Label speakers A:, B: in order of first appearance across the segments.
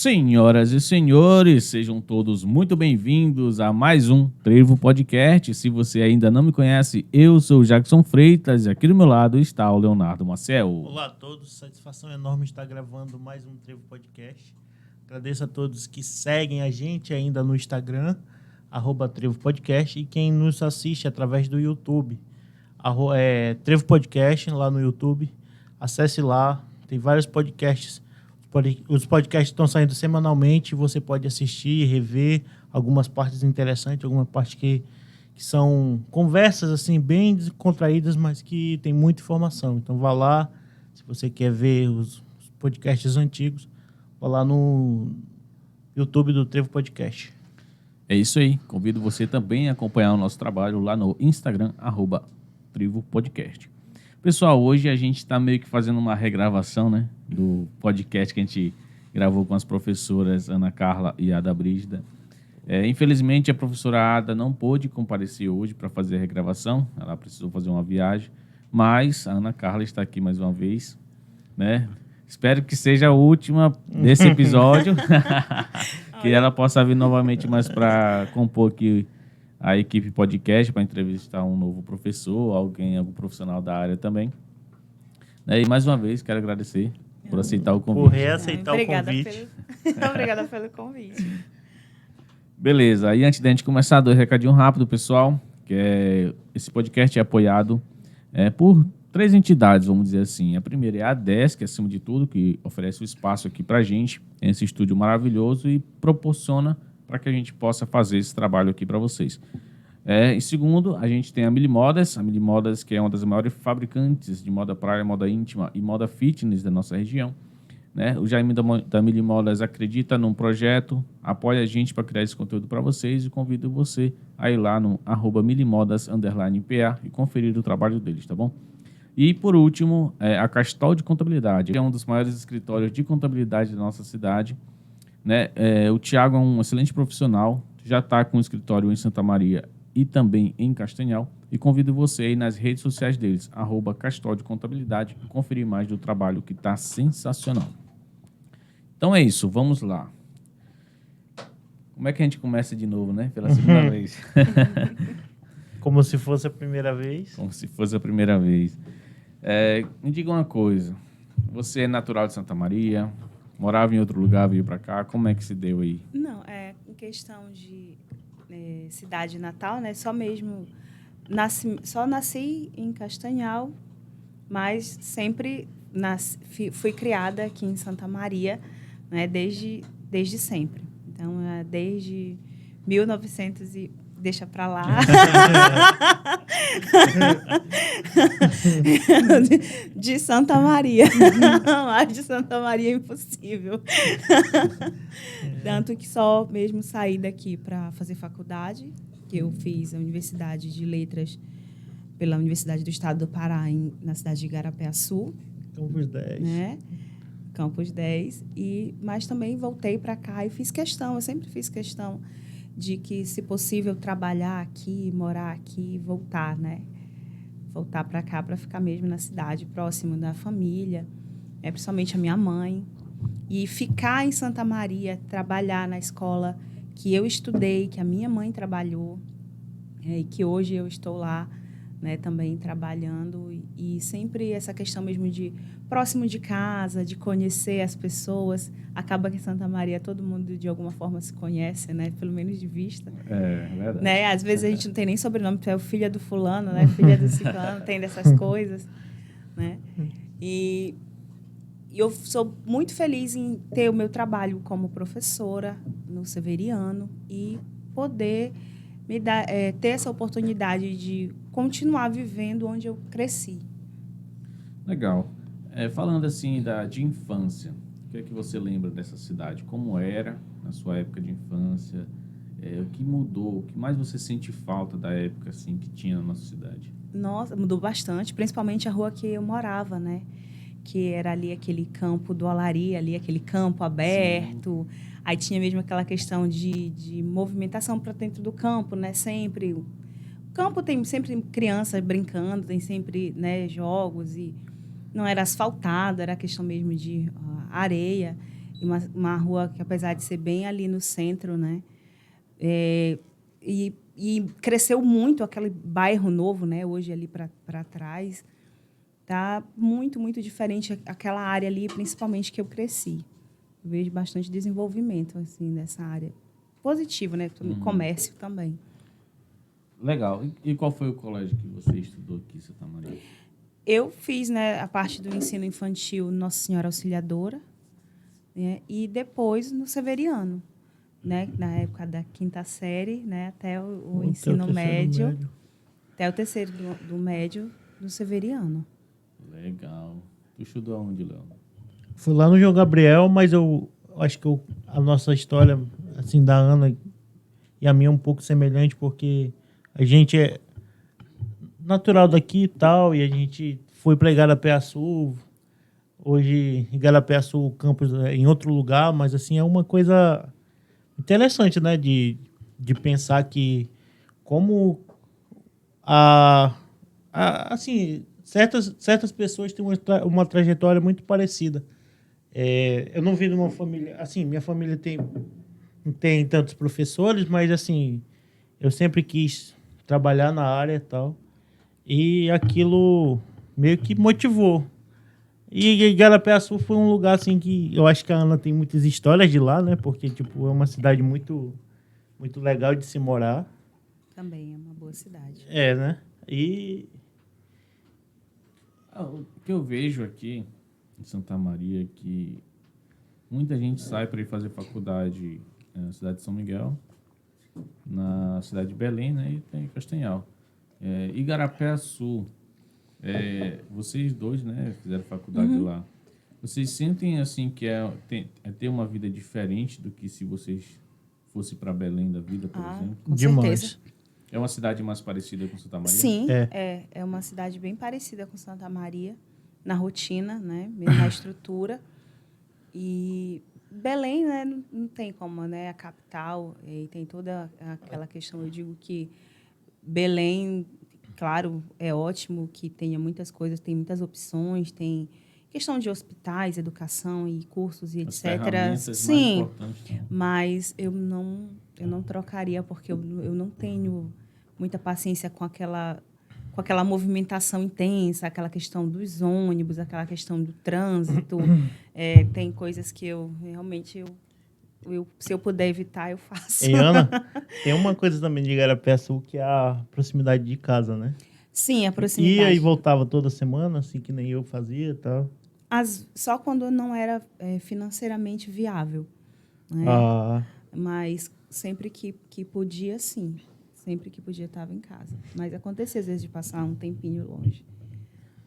A: Senhoras e senhores, sejam todos muito bem-vindos a mais um Trevo Podcast. Se você ainda não me conhece, eu sou o Jackson Freitas e aqui do meu lado está o Leonardo Maciel.
B: Olá a todos, satisfação enorme estar gravando mais um Trevo Podcast. Agradeço a todos que seguem a gente ainda no Instagram, @Trevo Podcast, e quem nos assiste através do YouTube, Trevo Podcast lá no YouTube. Acesse lá, tem vários podcasts. Os podcasts estão saindo semanalmente, você pode assistir, rever algumas partes interessantes, algumas partes que são conversas assim bem descontraídas, mas que tem muita informação. Então vá lá, se você quer ver os podcasts antigos, vá lá no YouTube do Trevo Podcast.
A: É isso aí, convido você também a acompanhar o nosso trabalho lá no Instagram, @Trevo Podcast. Pessoal, hoje a gente está meio que fazendo uma regravação, né, do podcast que a gente gravou com as professoras Ana Carla e Ada Brígida. Infelizmente, a professora Ada não pôde comparecer hoje para fazer a regravação, ela precisou fazer uma viagem, mas a Ana Carla está aqui mais uma vez, né? Espero que seja a última desse episódio, que ela possa vir novamente mais para compor aqui a equipe podcast, para entrevistar um novo professor, algum profissional da área também. E mais uma vez, quero agradecer por aceitar o convite.
B: Por reaceitar o convite.
C: Obrigada pelo convite.
A: Beleza, e antes da gente começar, dois recadinhos rápidos, pessoal, esse podcast é apoiado por 3 entidades, vamos dizer assim. A primeira é a ADESC, acima de tudo, que oferece o espaço aqui para a gente, esse estúdio maravilhoso, e proporciona para que a gente possa fazer esse trabalho aqui para vocês. E segundo, a gente tem a Mili Modas, que é uma das maiores fabricantes de moda praia, moda íntima e moda fitness da nossa região. O Jaime da Mili Modas acredita num projeto, apoia a gente para criar esse conteúdo para vocês e convido você a ir lá no @milimodas_pa e conferir o trabalho deles, tá bom? E por último, a Castol de Contabilidade, que é um dos maiores escritórios de contabilidade da nossa cidade. O Thiago é um excelente profissional, já está com um escritório em Santa Maria e também em Castanhal, e convido você aí nas redes sociais deles, @Castol de Contabilidade, e conferir mais do trabalho que está sensacional. Então é isso, vamos lá. Como é que a gente começa de novo, né? Pela segunda vez.
B: Como se fosse a primeira vez.
A: Como se fosse a primeira vez. Me diga uma coisa, você é natural de Santa Maria, morava em outro lugar, veio para cá, como é que se deu aí?
C: Não, em questão de cidade natal, né? Só nasci em Castanhal, mas sempre fui criada aqui em Santa Maria, né? Desde sempre. Então, desde 1900 e deixa para lá. De Santa Maria. Mais de Santa Maria é impossível. Tanto que só mesmo saí daqui para fazer faculdade, que eu fiz a Universidade de Letras pela Universidade do Estado do Pará, na cidade de Igarapé-Açu.
B: Campus 10.
C: Né? Campus 10. Mas também voltei para cá e eu sempre fiz questão de que, se possível, trabalhar aqui, morar aqui, voltar, né? Voltar para cá para ficar mesmo na cidade, próximo da família, principalmente a minha mãe. E ficar em Santa Maria, trabalhar na escola que eu estudei, que a minha mãe trabalhou, e que hoje eu estou lá, né, também trabalhando. E sempre essa questão mesmo de próximo de casa, de conhecer as pessoas. Acaba que em Santa Maria todo mundo, de alguma forma, se conhece, né? Pelo menos de vista.
A: É verdade.
C: Né? Às vezes a gente não tem nem sobrenome, tu é filha do fulano, né? Filha do ciclano, tem dessas coisas, né? E eu sou muito feliz em ter o meu trabalho como professora no Severiano e poder ter essa oportunidade de continuar vivendo onde eu cresci.
A: Legal. Falando assim de infância, o que é que você lembra dessa cidade? Como era na sua época de infância? O que mudou? O que mais você sente falta da época assim, que tinha na nossa cidade?
C: Nossa, mudou bastante, principalmente a rua que eu morava, né? Que era ali aquele campo do Olaria, ali aquele campo aberto. Sim. Aí tinha mesmo aquela questão de movimentação para dentro do campo, né? Sempre. O campo tem sempre crianças brincando, tem sempre, né, jogos, e não era asfaltado, era questão mesmo de areia. E uma rua que, apesar de ser bem ali no centro, né? E cresceu muito aquele bairro novo, né? Hoje ali para trás. Tá muito, muito diferente aquela área ali, principalmente que eu cresci. Eu vejo bastante desenvolvimento assim nessa área. Positivo, né? Comércio também.
A: Legal. E qual foi o colégio que você estudou aqui em Santa Maria?
C: Eu fiz, né, a parte do ensino infantil Nossa Senhora Auxiliadora, né, e depois no Severiano, né, na época da 5ª série, né, até o ensino médio, até o terceiro do médio do Severiano.
A: Legal. Tu estudou onde, Léo?
B: Fui lá no João Gabriel, mas eu acho que a nossa história, assim, da Ana e a minha é um pouco semelhante, porque a gente é natural daqui e tal, e a gente foi para Igarapé-Açu. Hoje, Igarapé-Açu, o campus é em outro lugar, mas, assim, é uma coisa interessante, né, de pensar que como assim, certas pessoas têm uma trajetória muito parecida. Eu não vim de uma família... Assim, minha família não tem tantos professores, mas, assim, eu sempre quis trabalhar na área e tal. E aquilo meio que motivou. E Igarapé-Açu foi um lugar, assim, que eu acho que a Ana tem muitas histórias de lá, né? Porque, tipo, é uma cidade muito, muito legal de se morar.
C: Também é uma boa cidade.
B: Né? E...
A: O que eu vejo aqui em Santa Maria é que muita gente sai para ir fazer faculdade na cidade de São Miguel, na cidade de Belém, né, e tem Castanhal. Igarapé-Açu, vocês dois, né, fizeram faculdade lá. Vocês sentem assim que é ter uma vida diferente do que se vocês fossem para Belém da vida, por exemplo?
C: Com
B: Demais.
C: certeza.
A: É uma cidade mais parecida com Santa Maria?
C: Sim, é uma cidade bem parecida com Santa Maria, na rotina, né? Mesmo na estrutura. E Belém, né, não tem como, né? A capital, e tem toda aquela questão, eu digo que Belém, claro, é ótimo que tenha muitas coisas, tem muitas opções, tem questão de hospitais, educação e cursos e
A: As
C: etc.
A: ferramentas mais
C: Sim,
A: importantes, né?
C: mas eu não trocaria, porque eu não tenho muita paciência com aquela movimentação intensa, aquela questão dos ônibus, aquela questão do trânsito. Tem coisas que eu realmente, se eu puder evitar, eu faço.
B: E, Ana, tem uma coisa também de Igarapé-Açu que é a proximidade de casa, né?
C: Sim, a proximidade.
B: Ia e voltava toda semana, assim, que nem eu fazia e tal.
C: Só quando não era financeiramente viável, né? Mas sempre que podia, sim. Sempre que podia, estava em casa. Mas acontecia, às vezes, de passar um tempinho longe.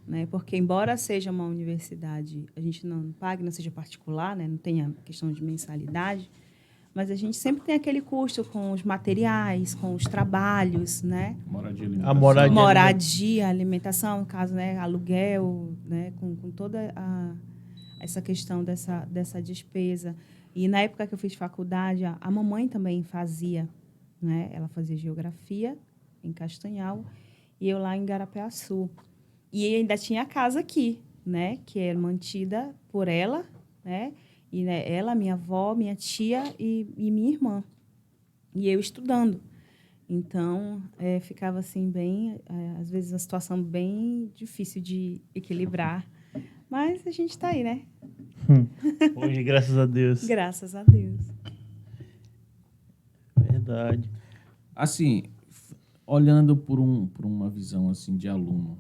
C: Né? Porque, embora seja uma universidade, a gente não pague, não seja particular, né? Não tenha questão de mensalidade, mas a gente sempre tem aquele custo com os materiais, com os trabalhos, né?
A: Moradia,
C: alimentação, no caso, né? Aluguel, né? Com toda essa questão dessa despesa. E, na época que eu fiz faculdade, a mamãe também fazia, né? Ela fazia geografia em Castanhal e eu lá em Igarapé-Açu. E ainda tinha a casa aqui, né? Que era mantida por ela, né? E né, ela, minha avó, minha tia e minha irmã. E eu estudando. Então, ficava assim bem... às vezes, uma situação bem difícil de equilibrar. Mas a gente está aí, né?
B: Hoje, graças a Deus.
C: Graças a Deus.
B: Verdade.
A: Assim, olhando por uma visão assim de aluno,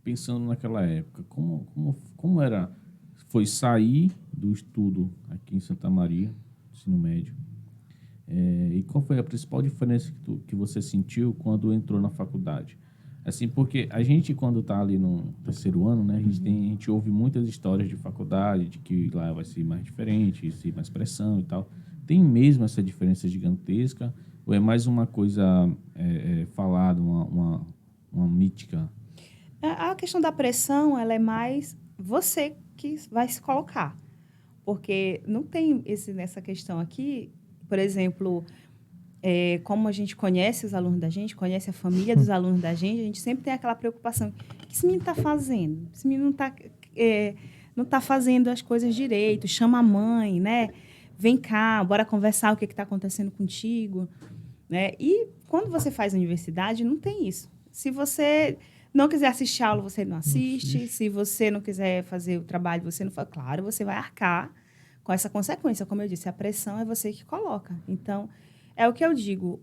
A: pensando naquela época, como foi sair do estudo aqui em Santa Maria, ensino médio, e qual foi a principal diferença que você sentiu quando entrou na faculdade? Assim, porque a gente, quando está ali no terceiro ano, né, a gente ouve muitas histórias de faculdade, de que lá vai ser mais diferente, vai ser mais pressão e tal. Tem mesmo essa diferença gigantesca? Ou é mais uma coisa falada, uma mítica?
C: A questão da pressão, ela é mais você que vai se colocar. Porque não tem nessa questão aqui, por exemplo, como a gente conhece os alunos da gente, conhece a família dos alunos da gente, a gente sempre tem aquela preocupação. O que esse menino está fazendo? Esse menino não não está fazendo as coisas direito, chama a mãe, né? Vem cá, bora conversar o que está acontecendo contigo. Né? E quando você faz universidade, não tem isso. Se você não quiser assistir a aula, você não assiste. Se você não quiser fazer o trabalho, você não faz. Claro, você vai arcar com essa consequência. Como eu disse, a pressão é você que coloca. Então, é o que eu digo.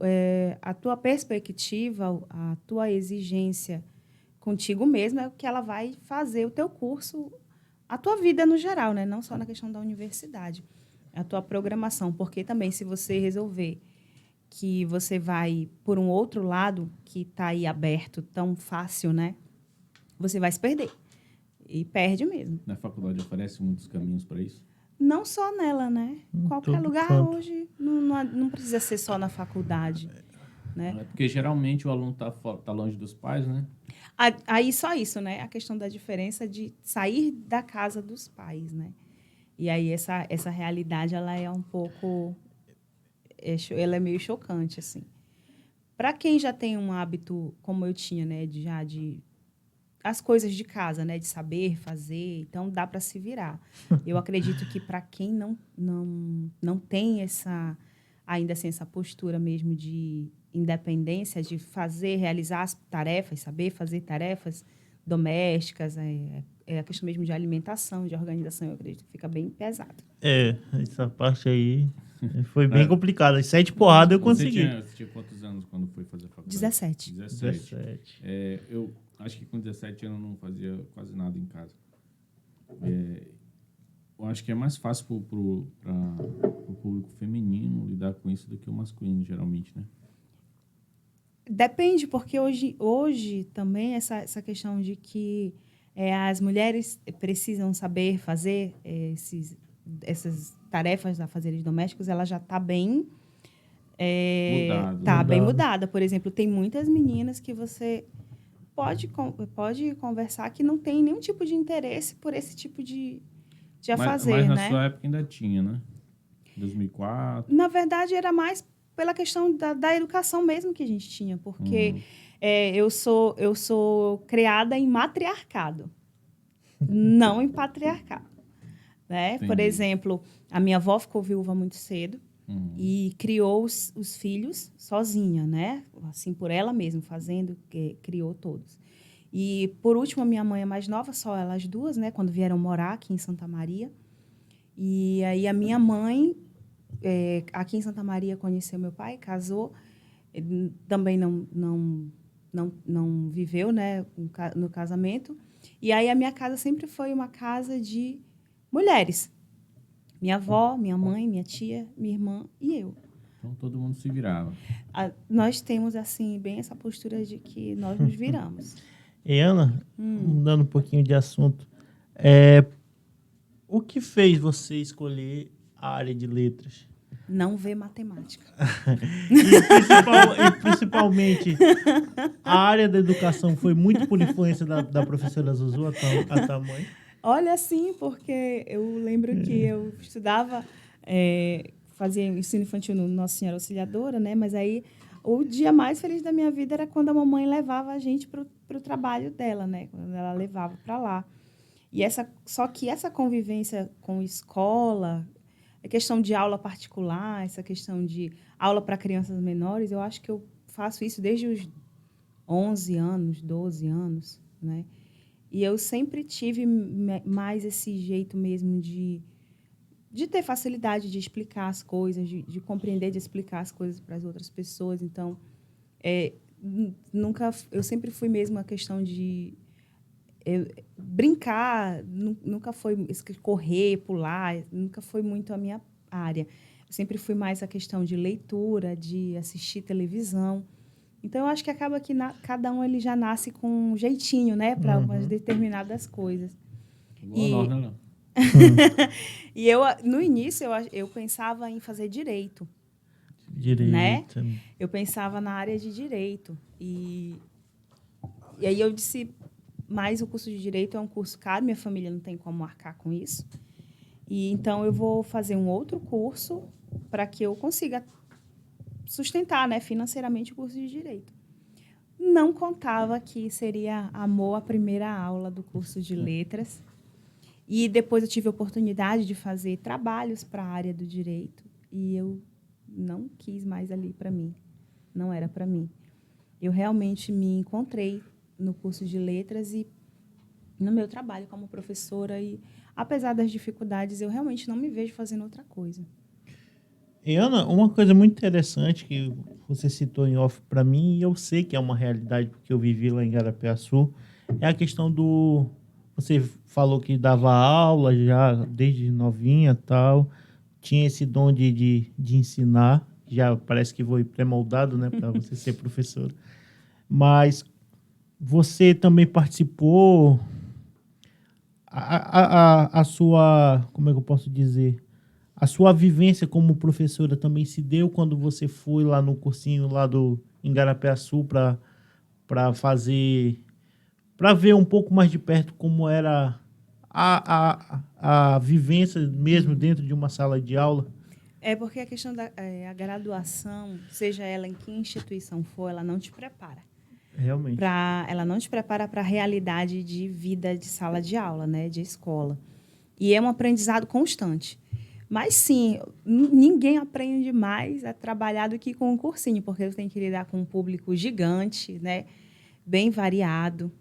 C: A tua perspectiva, a tua exigência contigo mesmo é o que ela vai fazer o teu curso, a tua vida no geral, né? Não só na questão da universidade. A tua programação. Porque também, se você resolver que você vai por um outro lado que está aí aberto, tão fácil, né? Você vai se perder. E perde mesmo.
A: Na faculdade oferece muitos caminhos para isso?
C: Não só nela, né? Qualquer lugar
B: canto.
C: hoje não precisa ser só na faculdade. Né?
A: É porque geralmente o aluno tá longe dos pais, né?
C: Aí só isso, né? A questão da diferença de sair da casa dos pais, né? E aí essa realidade, ela é um pouco... ela é meio chocante, assim. Para quem já tem um hábito, como eu tinha, né, de as coisas de casa, né, de saber fazer, então dá para se virar. Eu acredito que para quem não tem ainda assim, essa postura mesmo de independência, de realizar as tarefas, saber fazer tarefas domésticas, a questão mesmo de alimentação, de organização, eu acredito que fica bem pesado.
B: Essa parte aí foi bem complicada. 7 porradas eu consegui.
A: Você tinha quantos anos quando foi fazer a faculdade?
C: 17.
B: 17.
A: Eu acho que com 17 anos eu não fazia quase nada em casa. Eu acho que é mais fácil para o público feminino lidar com isso do que o masculino, geralmente, né?
C: Depende, porque hoje também essa questão de que as mulheres precisam saber fazer essas tarefas de afazeres domésticos, ela já está bem... bem mudada. Por exemplo, tem muitas meninas que você pode conversar que não tem nenhum tipo de interesse por esse tipo de afazer,
A: mas na
C: né?
A: sua época ainda tinha, né? 2004.
C: Na verdade, era mais pela questão da educação mesmo que a gente tinha, porque eu sou criada em matriarcado, não em patriarcado. Né? Por exemplo, a minha avó ficou viúva muito cedo e criou os filhos sozinha, né? Assim, por ela mesma, criou todos. E, por último, a minha mãe é mais nova, só elas duas, né? Quando vieram morar aqui em Santa Maria. E aí a minha mãe, aqui em Santa Maria, conheceu meu pai, casou. Ele também não viveu, né, no casamento. E aí a minha casa sempre foi uma casa de mulheres. Minha avó, minha mãe, minha tia, minha irmã e eu.
A: Então todo mundo se virava.
C: Nós temos, assim, bem essa postura de que nós nos viramos.
B: E Ana, mudando um pouquinho de assunto, o que fez você escolher a área de letras?
C: Não ver matemática.
B: E principalmente, a área da educação foi muito por influência da professora Zuzu, a tua mãe?
C: Olha, sim, porque eu lembro que eu estudava, fazia ensino infantil no Nossa Senhora Auxiliadora, né? Mas aí o dia mais feliz da minha vida era quando a mamãe levava a gente para o trabalho dela, né? Quando ela levava para lá. Só que essa convivência com escola, a questão de aula particular, essa questão de aula para crianças menores, eu acho que eu faço isso desde os 11 anos, 12 anos, né? E eu sempre tive mais esse jeito mesmo de ter facilidade de explicar as coisas, de compreender, de explicar as coisas para as outras pessoas. Então, eu sempre fui mesmo a questão de brincar, nunca foi correr, pular, nunca foi muito a minha área. Eu sempre fui mais a questão de leitura, de assistir televisão. Então, eu acho que acaba que cada um ele já nasce com um jeitinho, né, para umas determinadas coisas.
A: Igual nós, né?
C: E no início, eu pensava em fazer direito. Né? Eu pensava na área de direito. E aí eu disse, mas o curso de direito é um curso caro, minha família não tem como arcar com isso. E então eu vou fazer um outro curso para que eu consiga sustentar, né, financeiramente o curso de direito. Não contava que seria amor à primeira aula do curso de letras. E depois eu tive a oportunidade de fazer trabalhos para a área do direito. E eu não quis mais ali para mim. Não era para mim. Eu realmente me encontrei no curso de letras e no meu trabalho como professora. E, apesar das dificuldades, eu realmente não me vejo fazendo outra coisa.
B: E, Ana, uma coisa muito interessante que você citou em off para mim, e eu sei que é uma realidade porque eu vivi lá em Garapiaçu, é a questão do... Você falou que dava aula já desde novinha e tal, tinha esse dom de ensinar, já parece que foi pré-moldado, né, para você ser professora. Mas você também participou, a sua, como é que eu posso dizer? A sua vivência como professora também se deu quando você foi lá no cursinho lá em Garapiaçu para fazer, para ver um pouco mais de perto como era a vivência mesmo dentro de uma sala de aula?
C: É porque a questão da a graduação, seja ela em que instituição for, ela não te prepara.
B: Realmente.
C: Ela não te prepara para a realidade de vida de sala de aula, né, de escola. E é um aprendizado constante. Mas, sim, ninguém aprende mais a trabalhar do que com um cursinho, porque você tem que lidar com um público gigante, né, bem variado.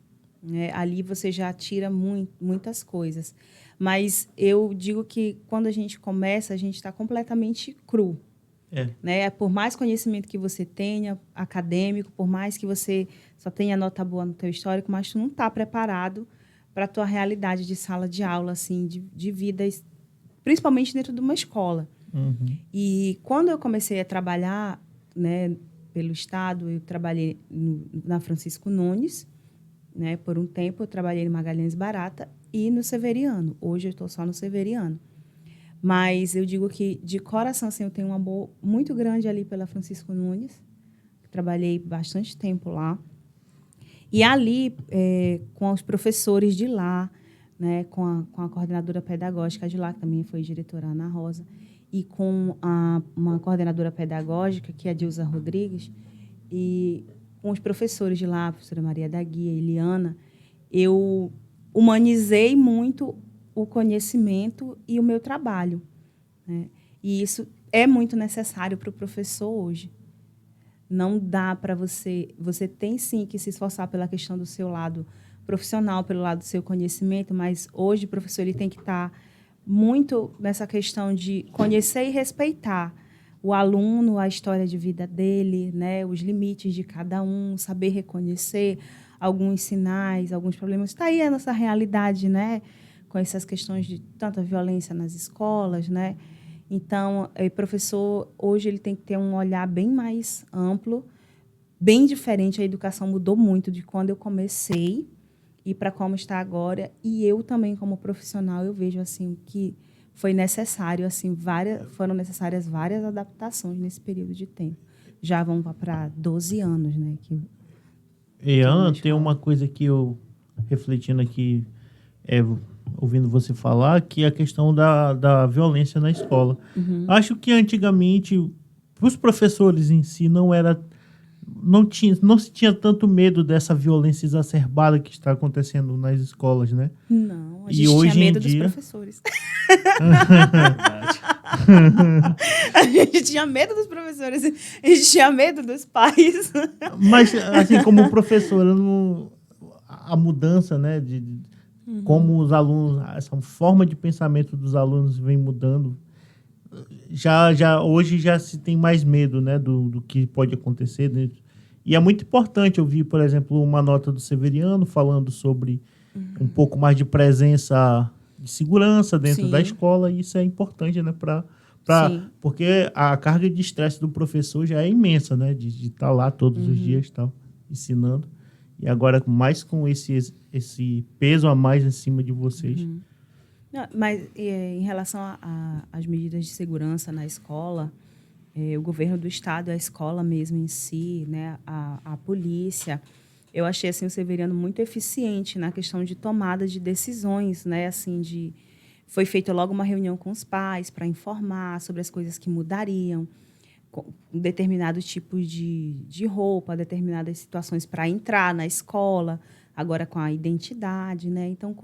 C: Né? Ali você já tira muitas coisas. Mas eu digo que, quando a gente começa, a gente está completamente cru. Né? Por mais conhecimento que você tenha, acadêmico, por mais que você só tenha nota boa no teu histórico, mas tu não está preparado para a tua realidade de sala de aula, assim, de vida, principalmente dentro de uma escola.
B: Uhum.
C: E quando eu comecei a trabalhar, né, pelo Estado, eu trabalhei na Francisco Nunes, né, por um tempo eu trabalhei no Magalhães Barata e no Severiano. Hoje eu estou só no Severiano. Mas eu digo que, de coração, assim, eu tenho um amor muito grande ali pela Francisco Nunes. Trabalhei bastante tempo lá. E ali, com os professores de lá, né, com a coordenadora pedagógica de lá, que também foi diretora Ana Rosa, e com uma coordenadora pedagógica, que é a Dilza Rodrigues, e com os professores de lá, a professora Maria da Guia, Eliana, eu humanizei muito o conhecimento e o meu trabalho. Né? E isso é muito necessário para o professor hoje. Não dá para você... Você tem, sim, que se esforçar pela questão do seu lado profissional, pelo lado do seu conhecimento, mas hoje o professor ele tem que estar muito nessa questão de conhecer e respeitar o aluno, a história de vida dele, né? Os limites de cada um, saber reconhecer alguns sinais, alguns problemas. Está aí a nossa realidade, né? Com essas questões de tanta violência nas escolas, né? Então, o professor, hoje, ele tem que ter um olhar bem mais amplo, bem diferente. A educação mudou muito de quando eu comecei e para como está agora. E eu também, como profissional, eu vejo assim que foi necessário, assim, foram necessárias várias adaptações nesse período de tempo. Já vão para 12 anos, né?
B: E, Ana, tem uma coisa que eu, refletindo aqui, ouvindo você falar, que é a questão da violência na escola.
C: Uhum.
B: Acho que antigamente, os professores em si não se tinha tanto medo dessa violência exacerbada que está acontecendo nas escolas, né?
C: Não, a
B: E
C: gente
B: hoje
C: tinha medo
B: em
C: dos
B: dia...
C: professores. A gente tinha medo dos professores, a gente tinha medo dos pais.
B: Mas, assim, como professora, a mudança, né, como os alunos, essa forma de pensamento dos alunos vem mudando, hoje já se tem mais medo, né, do que pode acontecer, né? E é muito importante. Eu vi, por exemplo, uma nota do Severiano falando sobre um pouco mais de presença de segurança dentro
C: Sim.
B: da escola, e isso é importante, né, porque a carga de estresse do professor já é imensa, né, de estar lá todos os dias, tal, ensinando, e agora mais com esse peso a mais em cima de vocês.
C: Não, mas em relação às medidas de segurança na escola, o governo do estado, a escola mesmo em si, né, a polícia, eu achei assim o Severiano muito eficiente na questão de tomada de decisões, né, assim, foi feita logo uma reunião com os pais para informar sobre as coisas que mudariam, com determinados tipos de roupa, determinadas situações para entrar na escola, agora com a identidade, né? Então,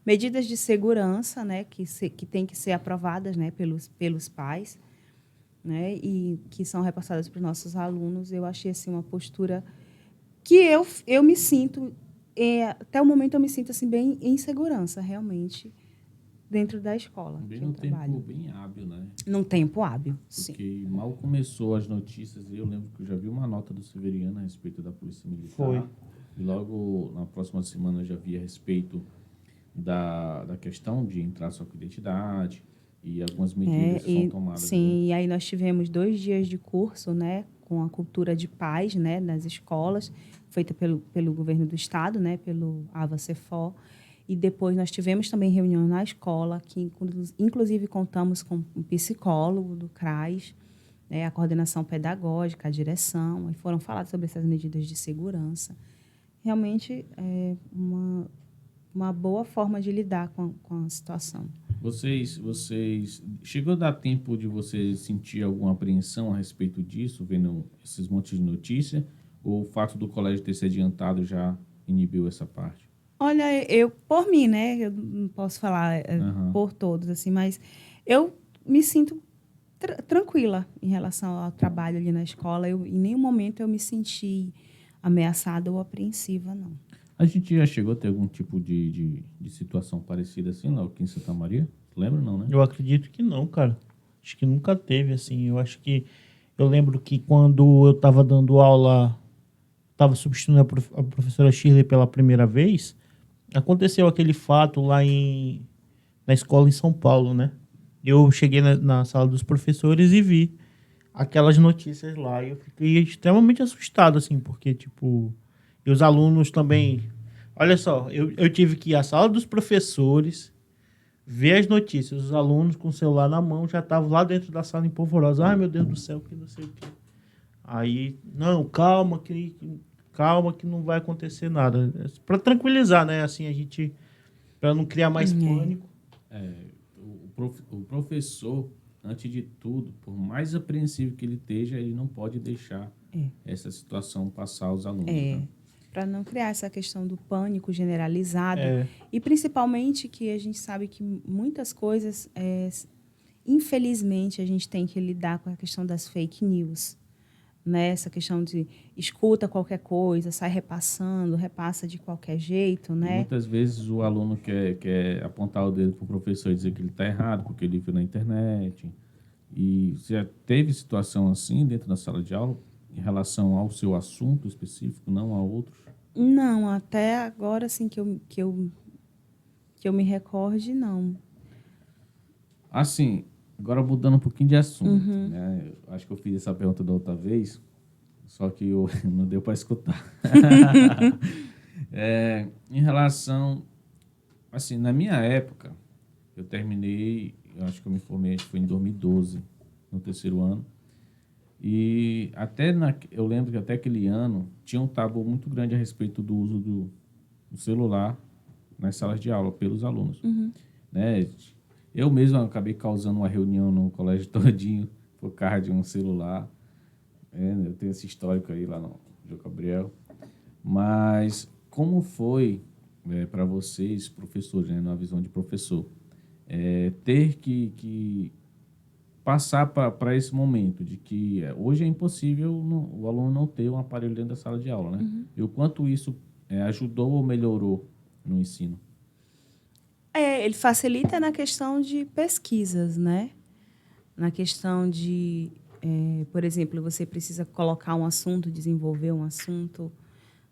C: medidas de segurança, né, que têm que ser aprovadas, né, pelos pais, né, e que são repassadas para os nossos alunos. Eu achei assim uma postura que eu me sinto, até o momento eu me sinto assim bem em segurança, realmente, dentro da escola
A: Bem
C: que eu
A: num
C: trabalho.
A: tempo bem hábil, né?
C: Num tempo hábil, sim.
A: Porque mal começou as notícias, eu lembro que eu já vi uma nota do Severiano a respeito da Polícia Militar.
B: Foi.
A: E logo na próxima semana eu já vi a respeito da questão de entrar só com identidade e algumas medidas que são tomadas.
C: Sim, e aí nós tivemos 2 dias de curso, né, com a cultura de paz, né, nas escolas, feita pelo governo do estado, né, pelo AvaCefó. E depois nós tivemos também reunião na escola, que inclusive contamos com um psicólogo do CRAS, né, a coordenação pedagógica, a direção, e foram faladas sobre essas medidas de segurança. Realmente é uma boa forma de lidar com a situação.
A: Vocês chegou a dar tempo de você sentir alguma apreensão a respeito disso, vendo esses montes de notícia, ou o fato do colégio ter se adiantado já inibiu essa parte?
C: Olha, por mim, né, eu não posso falar por todos, assim, mas eu me sinto tranquila em relação ao trabalho ali na escola. Em nenhum momento eu me senti ameaçada ou apreensiva, não.
A: A gente já chegou a ter algum tipo de situação parecida assim lá aqui em Santa Maria? Lembra não, né?
B: Eu acredito que não, cara. Acho que nunca teve, assim. Eu lembro que quando eu estava dando aula, estava substituindo a professora Shirley pela primeira vez, aconteceu aquele fato lá na escola em São Paulo, né? Eu cheguei na sala dos professores e vi aquelas notícias lá. E eu fiquei extremamente assustado, assim, porque, tipo... E os alunos também... Olha só, eu tive que ir à sala dos professores, ver as notícias. Os alunos com o celular na mão já estavam lá dentro da sala em polvorosa. Ai, meu Deus do céu, que não sei o quê. Aí, não, calma que não vai acontecer nada. Para tranquilizar, né? Assim, a gente... Para não criar mais pânico.
A: O professor, antes de tudo, por mais apreensivo que ele esteja, ele não pode deixar essa situação passar aos alunos. Né?
C: Para não criar essa questão do pânico generalizado. E principalmente que a gente sabe que muitas coisas, infelizmente, a gente tem que lidar com a questão das fake news. Né? Essa questão de escuta qualquer coisa, sai repassando, repassa de qualquer jeito, né?
A: E muitas vezes o aluno quer apontar o dedo para o professor e dizer que ele está errado porque ele viu na internet. E você já teve situação assim dentro da sala de aula em relação ao seu assunto específico, não a outros?
C: Não, até agora assim que eu me recorde, não.
A: Assim, agora mudando um pouquinho de assunto, né? Eu acho que eu fiz essa pergunta da outra vez, só que não deu para escutar. Em relação, assim, na minha época, eu terminei, eu acho que eu me formei, acho que foi em 2012, no 3º ano, e eu lembro que até aquele ano tinha um tabu muito grande a respeito do uso do celular nas salas de aula pelos alunos, né? Eu mesmo acabei causando uma reunião no colégio todinho por causa de um celular. Eu tenho esse histórico aí lá no João Gabriel. Mas como foi para vocês, professores, né, numa visão de professor, ter que passar para esse momento de que hoje é impossível o aluno não ter um aparelho dentro da sala de aula, né? E o quanto isso ajudou ou melhorou no ensino?
C: Ele facilita na questão de pesquisas, né? Na questão de, por exemplo, você precisa colocar um assunto, desenvolver um assunto,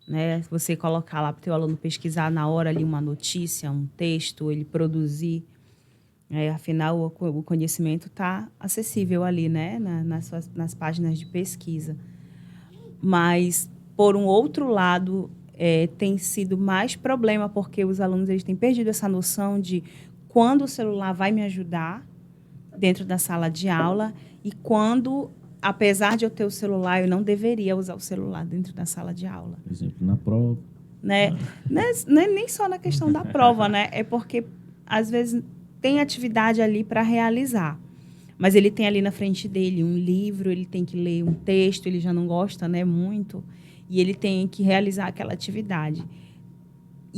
C: né? Você colocar lá para o teu aluno pesquisar na hora ali uma notícia, um texto, ele produzir. Afinal, o conhecimento está acessível ali, né? Nas páginas de pesquisa. Mas, por um outro lado, tem sido mais problema, porque os alunos eles têm perdido essa noção de quando o celular vai me ajudar dentro da sala de aula e quando, apesar de eu ter o celular, eu não deveria usar o celular dentro da sala de aula.
A: Por exemplo, na prova.
C: Né? Não é nem só na questão da prova, né? É porque, às vezes, tem atividade ali para realizar. Mas ele tem ali na frente dele um livro, ele tem que ler um texto, ele já não gosta, né, muito, e ele tem que realizar aquela atividade.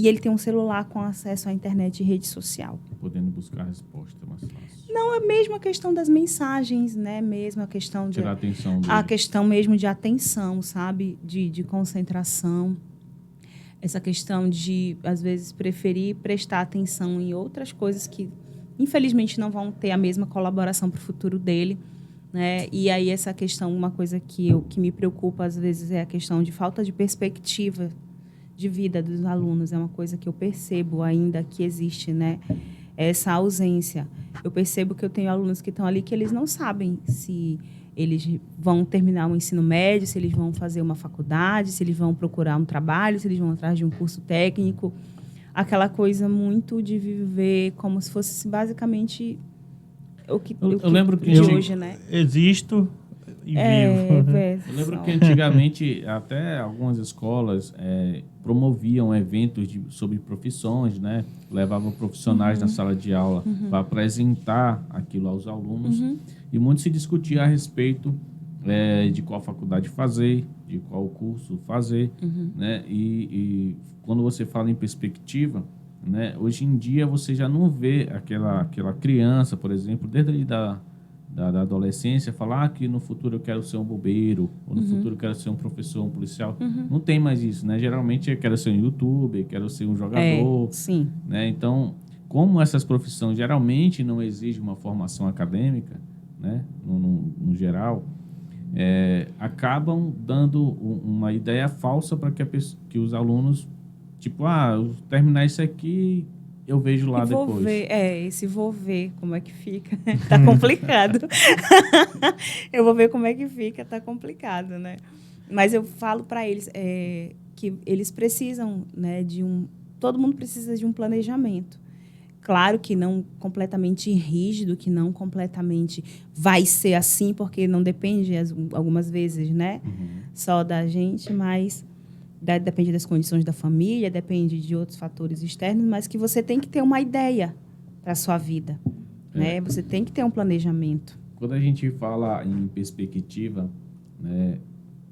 C: e ele tem um celular com acesso à internet e rede social.
A: Podendo buscar a resposta mais fácil.
C: Não, é mesmo a questão das mensagens, né? Mesmo a questão de...
A: Tirar a atenção dele.
C: A questão mesmo de atenção, sabe? De concentração. Essa questão de, às vezes, preferir prestar atenção em outras coisas que, infelizmente, não vão ter a mesma colaboração para o futuro dele, né? E aí, essa questão, uma coisa que me preocupa, às vezes, é a questão de falta de perspectiva de vida dos alunos. É uma coisa que eu percebo ainda que existe, né? Essa ausência. Eu percebo que eu tenho alunos que estão ali que eles não sabem se eles vão terminar o ensino médio, se eles vão fazer uma faculdade, se eles vão procurar um trabalho, se eles vão atrás de um curso técnico. Aquela coisa muito de viver como se fosse basicamente
A: eu lembro que
C: de hoje, né?
B: Existo e vivo.
A: Eu lembro que antigamente até algumas escolas promoviam eventos sobre profissões, né? Levavam profissionais na sala de aula para apresentar aquilo aos alunos. E muito se discutia a respeito de qual faculdade fazer, de qual curso fazer, né? E quando você fala em perspectiva, né? Hoje em dia você já não vê aquela criança, por exemplo, desde da adolescência, falar que no futuro eu quero ser um bombeiro, ou no futuro eu quero ser um professor, um policial. Não tem mais isso, né? Geralmente eu quero ser um youtuber, quero ser um jogador.
C: Sim.
A: Né? Então, como essas profissões geralmente não exigem uma formação acadêmica, né? No geral, acabam dando uma ideia falsa para que os alunos, tipo, eu terminar isso aqui, eu vejo lá depois.
C: Esse vou ver como é que fica. Tá complicado. Eu vou ver como é que fica, tá complicado, né? Mas eu falo para eles que eles precisam, né, todo mundo precisa de um planejamento. Claro que não completamente rígido, que não completamente vai ser assim, porque não depende, algumas vezes, né, só da gente, mas depende das condições da família, depende de outros fatores externos, mas que você tem que ter uma ideia para a sua vida, né? Você tem que ter um planejamento.
A: Quando a gente fala em perspectiva, né,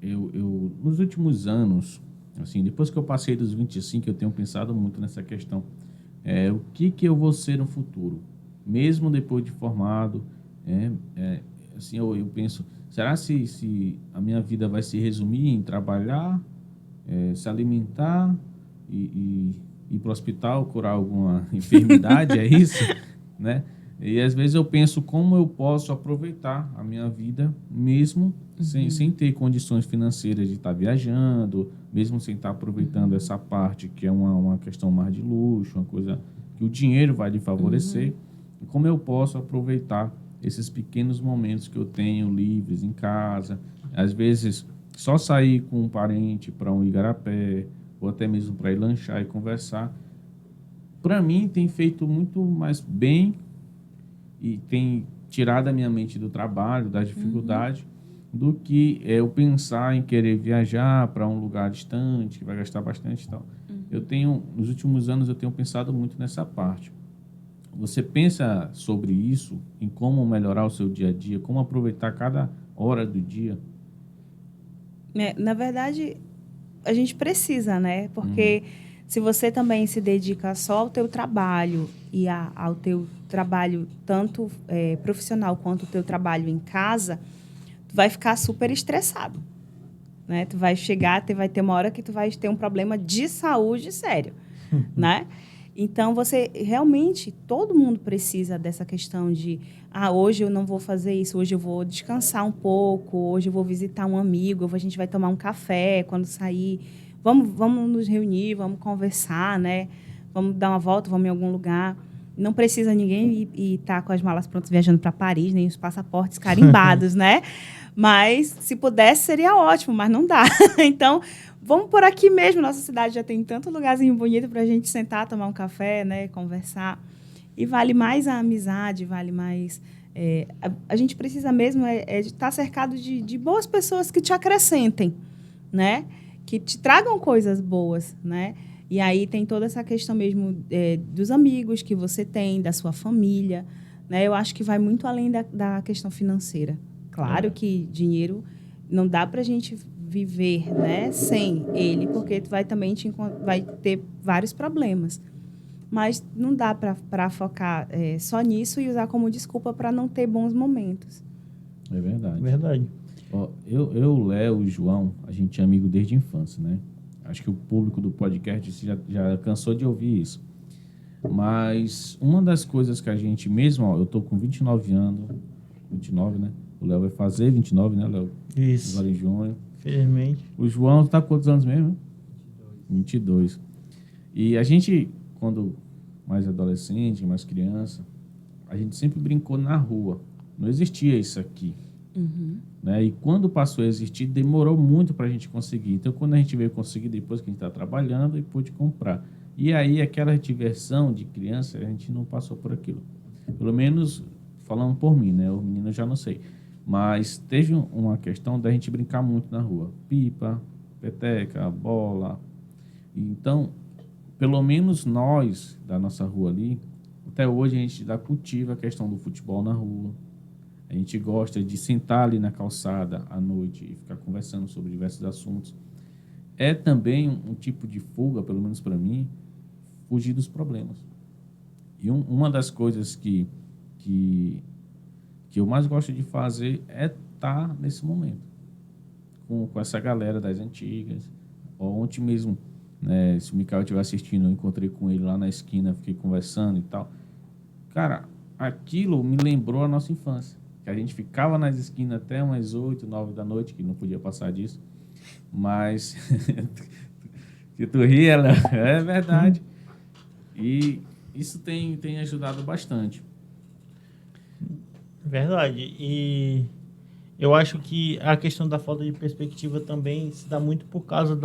A: eu nos últimos anos, assim, depois que eu passei dos 25, eu tenho pensado muito nessa questão. O que eu vou ser no futuro? Mesmo depois de formado, assim, eu penso, será se a minha vida vai se resumir em trabalhar, se alimentar e ir para o hospital, curar alguma enfermidade, é isso? Né? E às vezes eu penso como eu posso aproveitar a minha vida mesmo sem ter condições financeiras de estar viajando, mesmo sem estar aproveitando essa parte que é uma questão mais de luxo, uma coisa que o dinheiro vai lhe favorecer. E como eu posso aproveitar esses pequenos momentos que eu tenho livres em casa, às vezes só sair com um parente para um igarapé, ou até mesmo para ir lanchar e conversar, para mim tem feito muito mais bem e tem tirado a minha mente do trabalho, da dificuldade, do que eu pensar em querer viajar para um lugar distante, que vai gastar bastante e tal. Nos últimos anos, eu tenho pensado muito nessa parte. Você pensa sobre isso, em como melhorar o seu dia a dia, como aproveitar cada hora do dia?
C: Na verdade, a gente precisa, né? Porque se você também se dedica só ao teu trabalho e ao teu trabalho tanto profissional quanto o teu trabalho em casa, tu vai ficar super estressado, né? Tu vai vai ter uma hora que tu vai ter um problema de saúde sério, né? Então, todo mundo precisa dessa questão de, hoje eu não vou fazer isso, hoje eu vou descansar um pouco, hoje eu vou visitar um amigo, a gente vai tomar um café quando sair, vamos nos reunir, vamos conversar, né? Vamos dar uma volta, vamos em algum lugar. Não precisa ninguém estar com as malas prontas viajando para Paris, nem os passaportes carimbados, né? Mas, se pudesse, seria ótimo, mas não dá. Então, vamos por aqui mesmo. Nossa cidade já tem tanto lugarzinho bonito para a gente sentar, tomar um café, né? Conversar. E vale mais a amizade, vale mais... a gente precisa mesmo de estar cercado de boas pessoas que te acrescentem, né? Que te tragam coisas boas, né? E aí tem toda essa questão mesmo dos amigos que você tem, da sua família, né? Eu acho que vai muito além da questão financeira. Claro que dinheiro não dá para a gente viver, né, sem ele, porque tu vai também vai ter vários problemas. Mas não dá para focar só nisso e usar como desculpa para não ter bons momentos.
A: É verdade.
B: Verdade.
A: Ó, o Léo e o João, a gente é amigo desde a infância, né? Acho que o público do podcast já cansou de ouvir isso. Mas uma das coisas que a gente mesmo, ó, eu tô com 29 anos, 29, né? O Léo vai fazer 29, né, Léo?
B: Isso.
A: Agora em junho.
B: Felizmente.
A: O João tá com quantos anos mesmo? 22. E a gente, quando mais adolescente, mais criança, a gente sempre brincou na rua. Não existia isso aqui. Né? E quando passou a existir, demorou muito para a gente conseguir. Então, quando a gente veio conseguir, depois que a gente está trabalhando, e pôde comprar. E aí, aquela diversão de criança, a gente não passou por aquilo. Pelo menos, falando por mim, né? O menino eu já não sei. Mas teve uma questão da gente brincar muito na rua. Pipa, peteca, bola. Então, pelo menos nós, da nossa rua ali, até hoje a gente ainda cultiva a questão do futebol na rua. A gente gosta de sentar ali na calçada à noite e ficar conversando sobre diversos assuntos. É também um tipo de fuga, pelo menos para mim, fugir dos problemas. E uma das coisas que eu mais gosto de fazer é estar nesse momento, com essa galera das antigas. Ontem mesmo, né, se o Mikael estiver assistindo, eu encontrei com ele lá na esquina, fiquei conversando e tal. Cara, aquilo me lembrou a nossa infância. A gente ficava nas esquinas até umas 8, 9 da noite, que não podia passar disso. Mas, que tu ria, Léo, é verdade. E isso tem ajudado bastante.
B: Verdade. E eu acho que a questão da falta de perspectiva também se dá muito por causa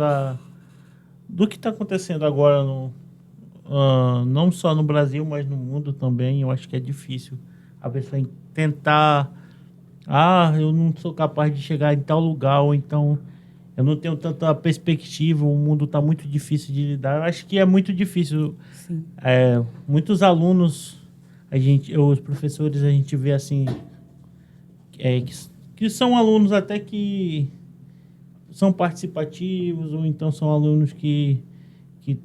B: do que está acontecendo agora, não só no Brasil, mas no mundo também. Eu acho que é difícil a pessoa tentar, eu não sou capaz de chegar em tal lugar, ou então eu não tenho tanta perspectiva, o mundo está muito difícil de lidar. Eu acho que é muito difícil.
C: Sim.
B: Muitos alunos, os professores, a gente vê assim, que são alunos até que são participativos, ou então são alunos que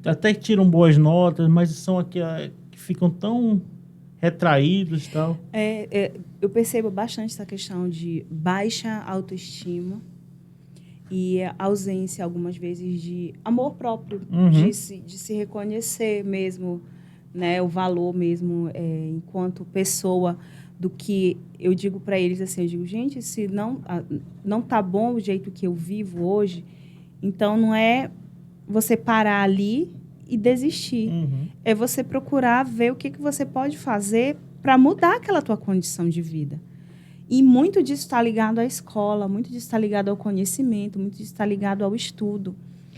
B: até tiram boas notas, mas são aqui que ficam tão retraídos e tal.
C: Eu percebo bastante essa questão de baixa autoestima e a ausência, algumas vezes, de amor próprio, de se reconhecer mesmo, né, o valor mesmo enquanto pessoa, do que eu digo para eles assim, eu digo, gente, se não tá bom o jeito que eu vivo hoje, então não é você parar ali e desistir. É você procurar ver o que você pode fazer para mudar aquela tua condição de vida. E muito disso está ligado à escola, muito disso está ligado ao conhecimento, muito disso está ligado ao estudo,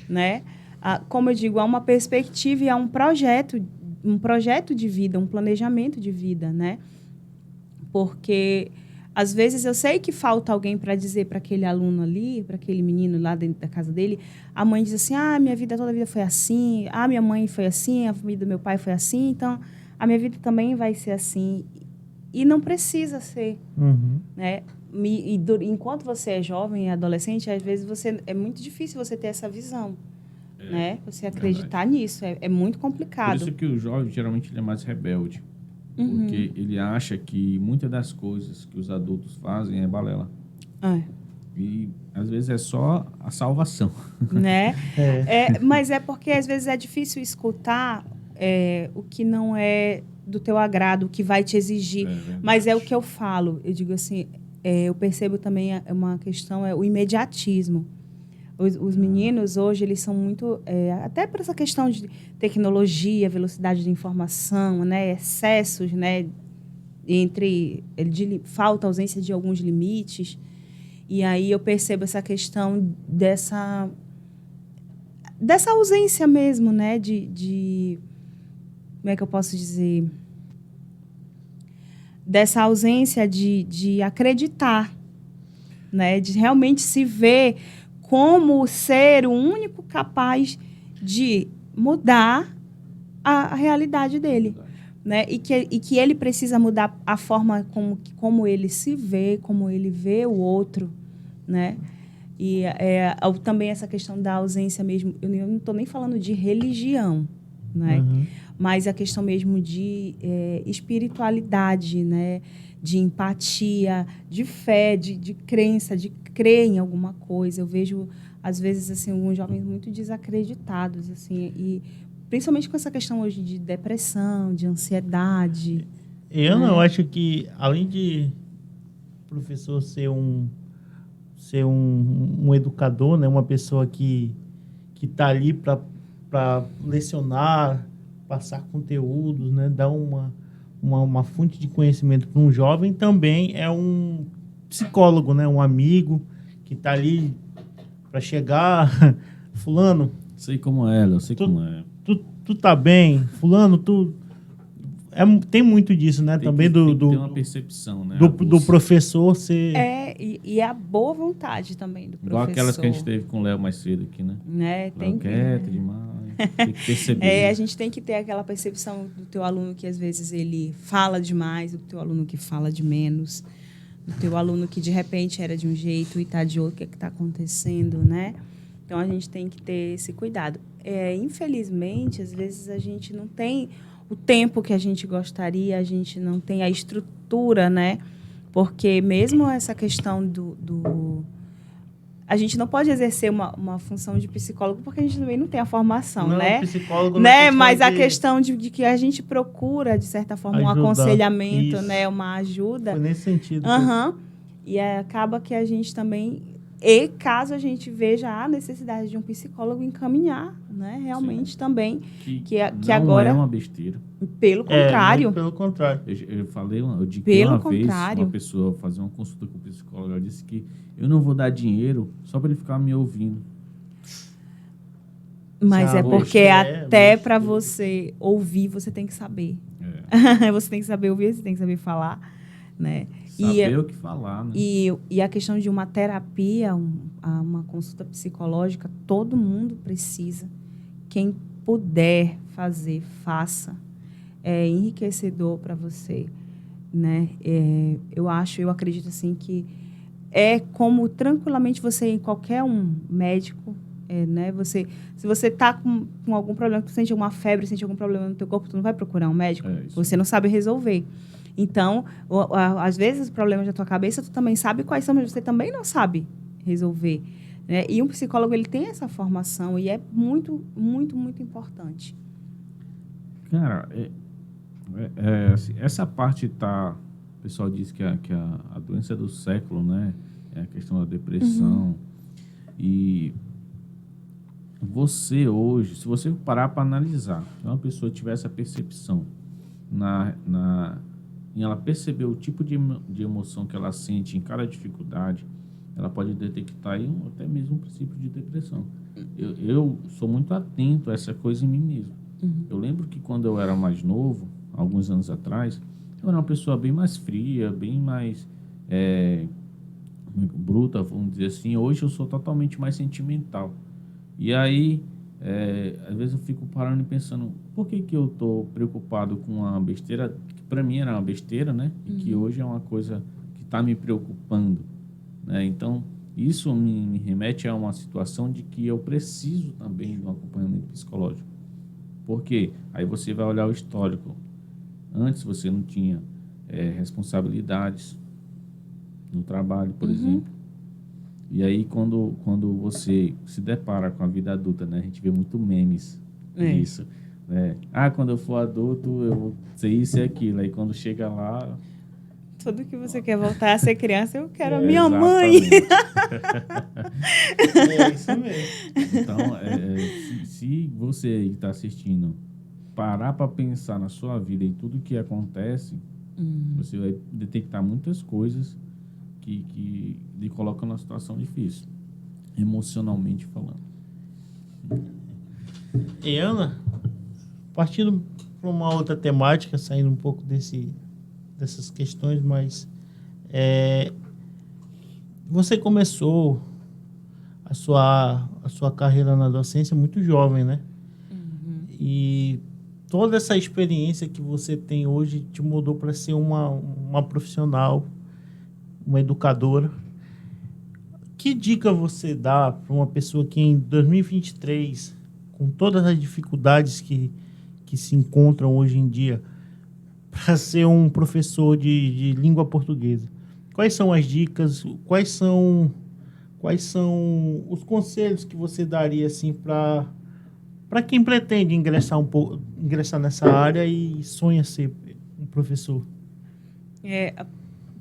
C: né? Como eu digo, há uma perspectiva e há um projeto de vida, um planejamento de vida, né? Porque, às vezes, eu sei que falta alguém para dizer para aquele aluno ali, para aquele menino lá dentro da casa dele, a mãe diz assim, minha vida, toda a vida foi assim, minha mãe foi assim, a família do meu pai foi assim, então a minha vida também vai ser assim. E não precisa ser, né? Enquanto você é jovem e adolescente, às vezes é muito difícil você ter essa visão, né? Você acreditar nisso, é muito complicado.
A: Por isso que o jovem, geralmente, ele é mais rebelde. Porque ele acha que muitas das coisas que os adultos fazem é balela. E, às vezes, é só a salvação.
C: Né? Mas é porque, às vezes, é difícil escutar o que não é do teu agrado, o que vai te exigir. Mas é o que eu falo. Eu digo assim, eu percebo também uma questão, o imediatismo. Os meninos hoje, eles são muito... até por essa questão de tecnologia, velocidade de informação, né? Excessos, né? Falta, ausência de alguns limites. E aí eu percebo essa questão dessa ausência mesmo, né? Como é que eu posso dizer? Dessa ausência de acreditar, né? De realmente se ver como ser o único capaz de mudar a realidade dele, né? E que ele precisa mudar a forma como ele se vê, como ele vê o outro, né? E também essa questão da ausência mesmo, eu não estou nem falando de religião, né?
B: Uhum.
C: Mas a questão mesmo de espiritualidade, né? De empatia, de fé, de crença, de crer em alguma coisa. Eu vejo, às vezes, assim, alguns jovens muito desacreditados, assim, e principalmente com essa questão hoje de depressão, de ansiedade.
B: Eu acho que, além de professor ser um educador, né? Uma pessoa que está ali para lecionar, passar conteúdos, né? Dar uma fonte de conhecimento para um jovem, também é um psicólogo, né? Um amigo que está ali para chegar, fulano,
A: Sei como é, eu sei como é.
B: tu tá bem, fulano, tem muito disso, né?
A: Tem
B: Também
A: que ter uma percepção, né?
B: do professor ser...
C: E a boa vontade também do professor.
A: Igual aquelas que a gente teve com o Léo mais cedo aqui, né?
C: Tem
A: quieto demais. Tem que perceber.
C: A gente tem que ter aquela percepção do teu aluno que, às vezes, ele fala demais, do teu aluno que fala de menos, do teu aluno que, de repente, era de um jeito e está de outro. O que é que está acontecendo, né? Então, a gente tem que ter esse cuidado. Infelizmente, às vezes, a gente não tem o tempo que a gente gostaria, a gente não tem a estrutura, né? Porque mesmo essa questão a gente não pode exercer uma função de psicólogo porque a gente também não tem a formação, né?
B: Psicólogo
C: Mas a questão de que a gente procura, de certa forma, um aconselhamento,
B: isso.
C: né? Uma ajuda.
B: Foi nesse sentido.
C: E acaba que a gente também... E caso a gente veja a necessidade de um psicólogo, encaminhar, né? Realmente. Sim. Também. Que agora
A: é uma besteira.
C: Pelo contrário.
B: Pelo contrário.
A: Eu digo que uma vez uma pessoa fazia uma consulta com o psicólogo, ela disse que eu não vou dar dinheiro só para ele ficar me ouvindo.
C: Mas porque até para você ouvir, você tem que saber. Você tem que saber ouvir, você tem que saber falar, né?
A: Saber o que falar, né?
C: E a questão de uma terapia, uma consulta psicológica, todo mundo precisa. Quem puder fazer, faça. É enriquecedor para você, né? Eu acredito assim que é como tranquilamente você ir em qualquer médico, né? Se você está com algum problema, você sente alguma febre, sente algum problema no teu corpo, tu não vai procurar um médico, você não sabe resolver. Então, às vezes, os problemas da tua cabeça, tu também sabe quais são, mas você também não sabe resolver, né? E um psicólogo, ele tem essa formação e é muito, muito, muito importante.
A: Cara, assim, essa parte tá... O pessoal diz que a doença do século, né? É a questão da depressão. Uhum. E você hoje, se você parar para analisar, se uma pessoa tiver essa percepção em ela perceber o tipo de emoção que ela sente em cada dificuldade, ela pode detectar aí até mesmo um princípio de depressão. Eu sou muito atento a essa coisa em mim mesmo. Uhum. Eu lembro que quando eu era mais novo, alguns anos atrás, eu era uma pessoa bem mais fria, bem mais bruta, vamos dizer assim. Hoje eu sou totalmente mais sentimental. E aí, às vezes eu fico parando e pensando, por que eu estou preocupado com uma besteira que para mim era uma besteira, né? E que hoje é uma coisa que está me preocupando, né? Então, isso me remete a uma situação de que eu preciso também de um acompanhamento psicológico. Por quê? Aí você vai olhar o histórico. Antes você não tinha responsabilidades no trabalho, por exemplo. E aí, quando você se depara com a vida adulta, né? A gente vê muito memes disso. Né? Quando eu for adulto, eu vou ser isso e aquilo. Aí, quando chega lá...
C: Tudo que você quer voltar a ser criança, eu quero a minha mãe.
B: É isso mesmo.
A: Então, se você está assistindo, parar para pensar na sua vida e tudo que acontece, você vai detectar muitas coisas que lhe colocam numa situação difícil, emocionalmente falando.
B: E Ana, partindo para uma outra temática, saindo um pouco dessas questões, mas você começou a sua carreira na docência muito jovem, né? Uhum. E toda essa experiência que você tem hoje te mudou para ser uma profissional, uma educadora. Que dica você dá para uma pessoa que em 2023, com todas as dificuldades que se encontram hoje em dia, para ser um professor de língua portuguesa? Quais são as dicas? Quais são os conselhos que você daria assim para quem pretende ingressar nessa área e sonha ser um professor?
C: A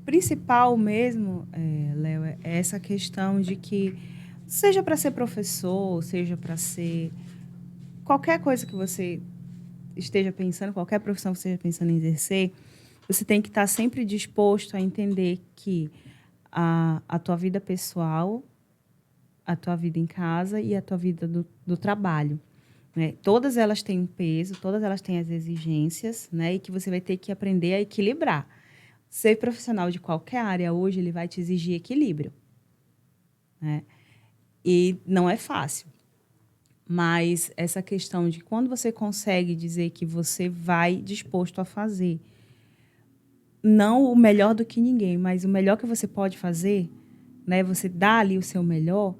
C: principal mesmo, Léo, é essa questão de que, seja para ser professor, seja para ser qualquer coisa que você esteja pensando, qualquer profissão que você esteja pensando em exercer, você tem que estar sempre disposto a entender que a tua vida pessoal, a tua vida em casa e a tua vida do trabalho, né? Todas elas têm um peso, todas elas têm as exigências, né? E que você vai ter que aprender a equilibrar. Ser profissional de qualquer área hoje, ele vai te exigir equilíbrio, né? E não é fácil. Mas essa questão de quando você consegue dizer que você vai disposto a fazer, não o melhor do que ninguém, mas o melhor que você pode fazer, né? Você dá ali o seu melhor,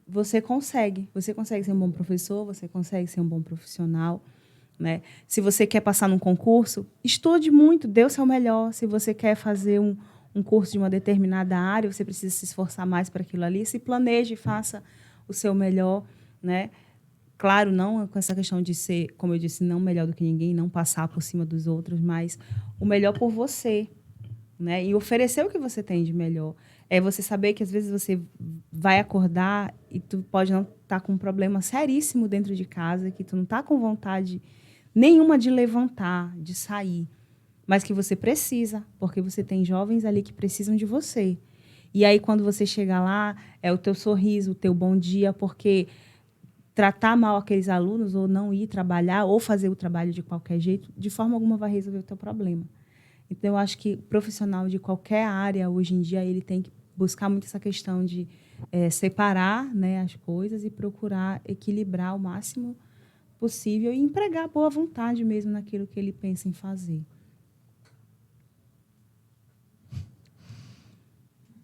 C: você consegue. Você consegue ser um bom professor, você consegue ser um bom profissional, né? Se você quer passar num concurso, estude muito, dê o seu melhor. Se você quer fazer um curso de uma determinada área, você precisa se esforçar mais para aquilo ali, se planeje, faça o seu melhor, né? Claro, não com essa questão de ser, como eu disse, não melhor do que ninguém, não passar por cima dos outros, mas o melhor por você, né? E oferecer o que você tem de melhor. É você saber que, às vezes, você vai acordar e tu pode não estar com um problema seríssimo dentro de casa, que tu não está com vontade nenhuma de levantar, de sair, mas que você precisa, porque você tem jovens ali que precisam de você. E aí, quando você chega lá, é o teu sorriso, o teu bom dia, porque tratar mal aqueles alunos, ou não ir trabalhar, ou fazer o trabalho de qualquer jeito, de forma alguma vai resolver o teu problema. Então, eu acho que profissional de qualquer área, hoje em dia, ele tem que buscar muito essa questão de separar, né, as coisas e procurar equilibrar o máximo possível e empregar boa vontade mesmo naquilo que ele pensa em fazer.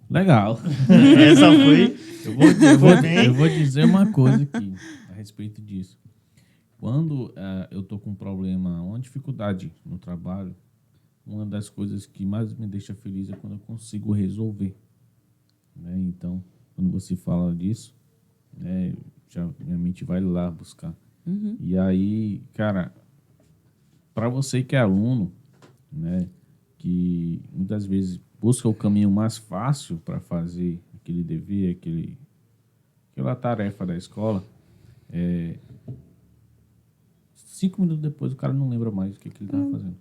A: Legal.
B: Essa foi...
A: Eu vou dizer uma coisa aqui a respeito disso. Quando eu estou com um problema, uma dificuldade no trabalho, uma das coisas que mais me deixa feliz é quando eu consigo resolver, né? Então, quando você fala disso, né, minha mente vai lá buscar.
C: Uhum.
A: E aí, cara, para você que é aluno, né, que muitas vezes busca o caminho mais fácil para fazer aquele dever, aquela tarefa da escola, 5 minutos depois o cara não lembra mais o que ele estava fazendo.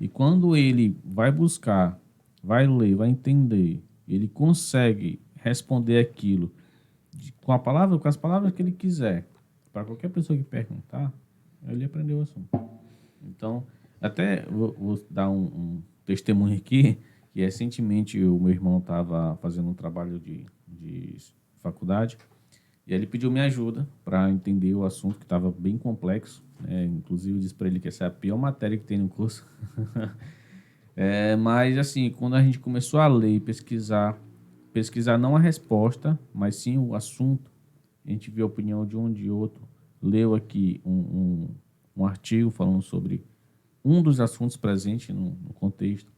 A: E quando ele vai buscar, vai ler, vai entender, ele consegue responder aquilo com as palavras que ele quiser, para qualquer pessoa que perguntar, ele aprendeu o assunto. Então, até vou dar um testemunho aqui, que recentemente o meu irmão estava fazendo um trabalho de faculdade, e ele pediu minha ajuda para entender o assunto, que estava bem complexo. Inclusive, eu disse para ele que essa é a pior matéria que tem no curso. Mas, assim, quando a gente começou a ler e pesquisar não a resposta, mas sim o assunto, a gente viu a opinião de um de outro, leu aqui um artigo falando sobre um dos assuntos presentes no contexto.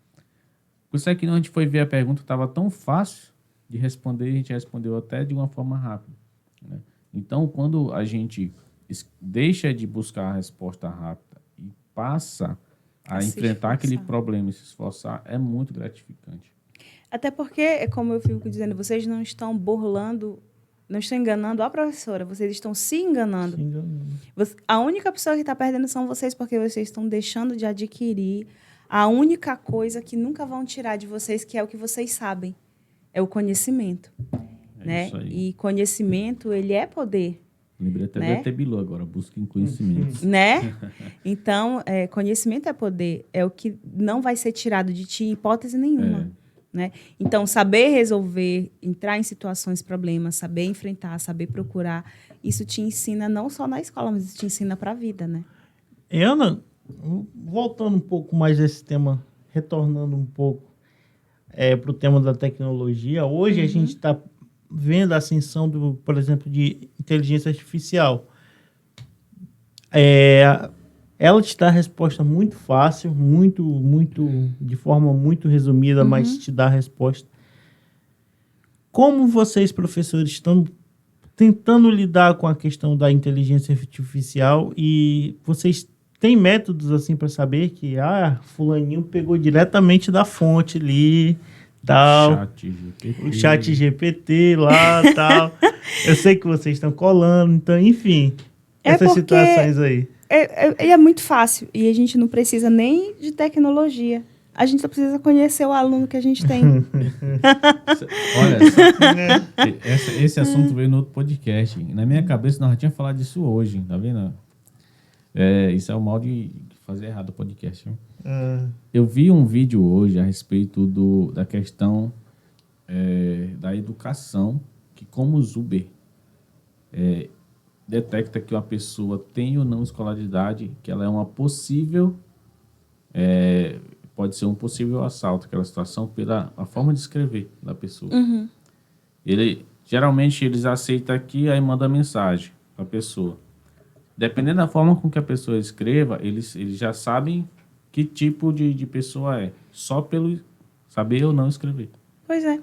A: Por isso é que a gente foi ver a pergunta, estava tão fácil de responder, a gente respondeu até de uma forma rápida, né? Então, quando a gente deixa de buscar a resposta rápida e passa a enfrentar aquele problema e se esforçar, é muito gratificante.
C: Até porque, como eu fico dizendo, vocês não estão burlando, não estão enganando a professora, vocês estão se enganando. A única pessoa que está perdendo são vocês, porque vocês estão deixando de adquirir a única coisa que nunca vão tirar de vocês, que é o que vocês sabem, é o conhecimento. Né?
A: Isso aí.
C: E conhecimento, ele é poder.
A: Lembrei até
C: né?
A: do ET Bilu agora, busquem conhecimentos.
C: Né? Então, conhecimento é poder, é o que não vai ser tirado de ti em hipótese nenhuma. Né? Então, saber resolver, entrar em situações, problemas, saber enfrentar, saber procurar, isso te ensina não só na escola, mas isso te ensina para a vida, né?
B: Ana, voltando um pouco mais a esse tema, retornando um pouco para o tema da tecnologia, hoje a gente está vendo a ascensão, por exemplo, de inteligência artificial, ela te dá a resposta muito fácil, de forma muito resumida, mas te dá a resposta. Como vocês, professores, estão tentando lidar com a questão da inteligência artificial e vocês têm métodos assim para saber que fulaninho pegou diretamente da fonte ali, tal, o chat GPT lá, tal. Eu sei que vocês estão colando, então, enfim, essas situações aí.
C: É muito fácil e a gente não precisa nem de tecnologia. A gente só precisa conhecer o aluno que a gente tem.
A: Olha, esse assunto veio no outro podcast. Na minha cabeça, nós já tínhamos falado disso hoje, tá vendo? Isso é o mal de fazer errado o podcast. Viu? Eu vi um vídeo hoje a respeito da questão da educação, que como os Uber detecta que uma pessoa tem ou não escolaridade, que ela é uma possível... pode ser um possível assalto, aquela situação, pela a forma de escrever da pessoa. Geralmente, eles aceitam aqui, aí mandam mensagem para a pessoa. Dependendo da forma com que a pessoa escreva, eles já sabem que tipo de pessoa é, só pelo saber ou não escrever.
C: Pois é.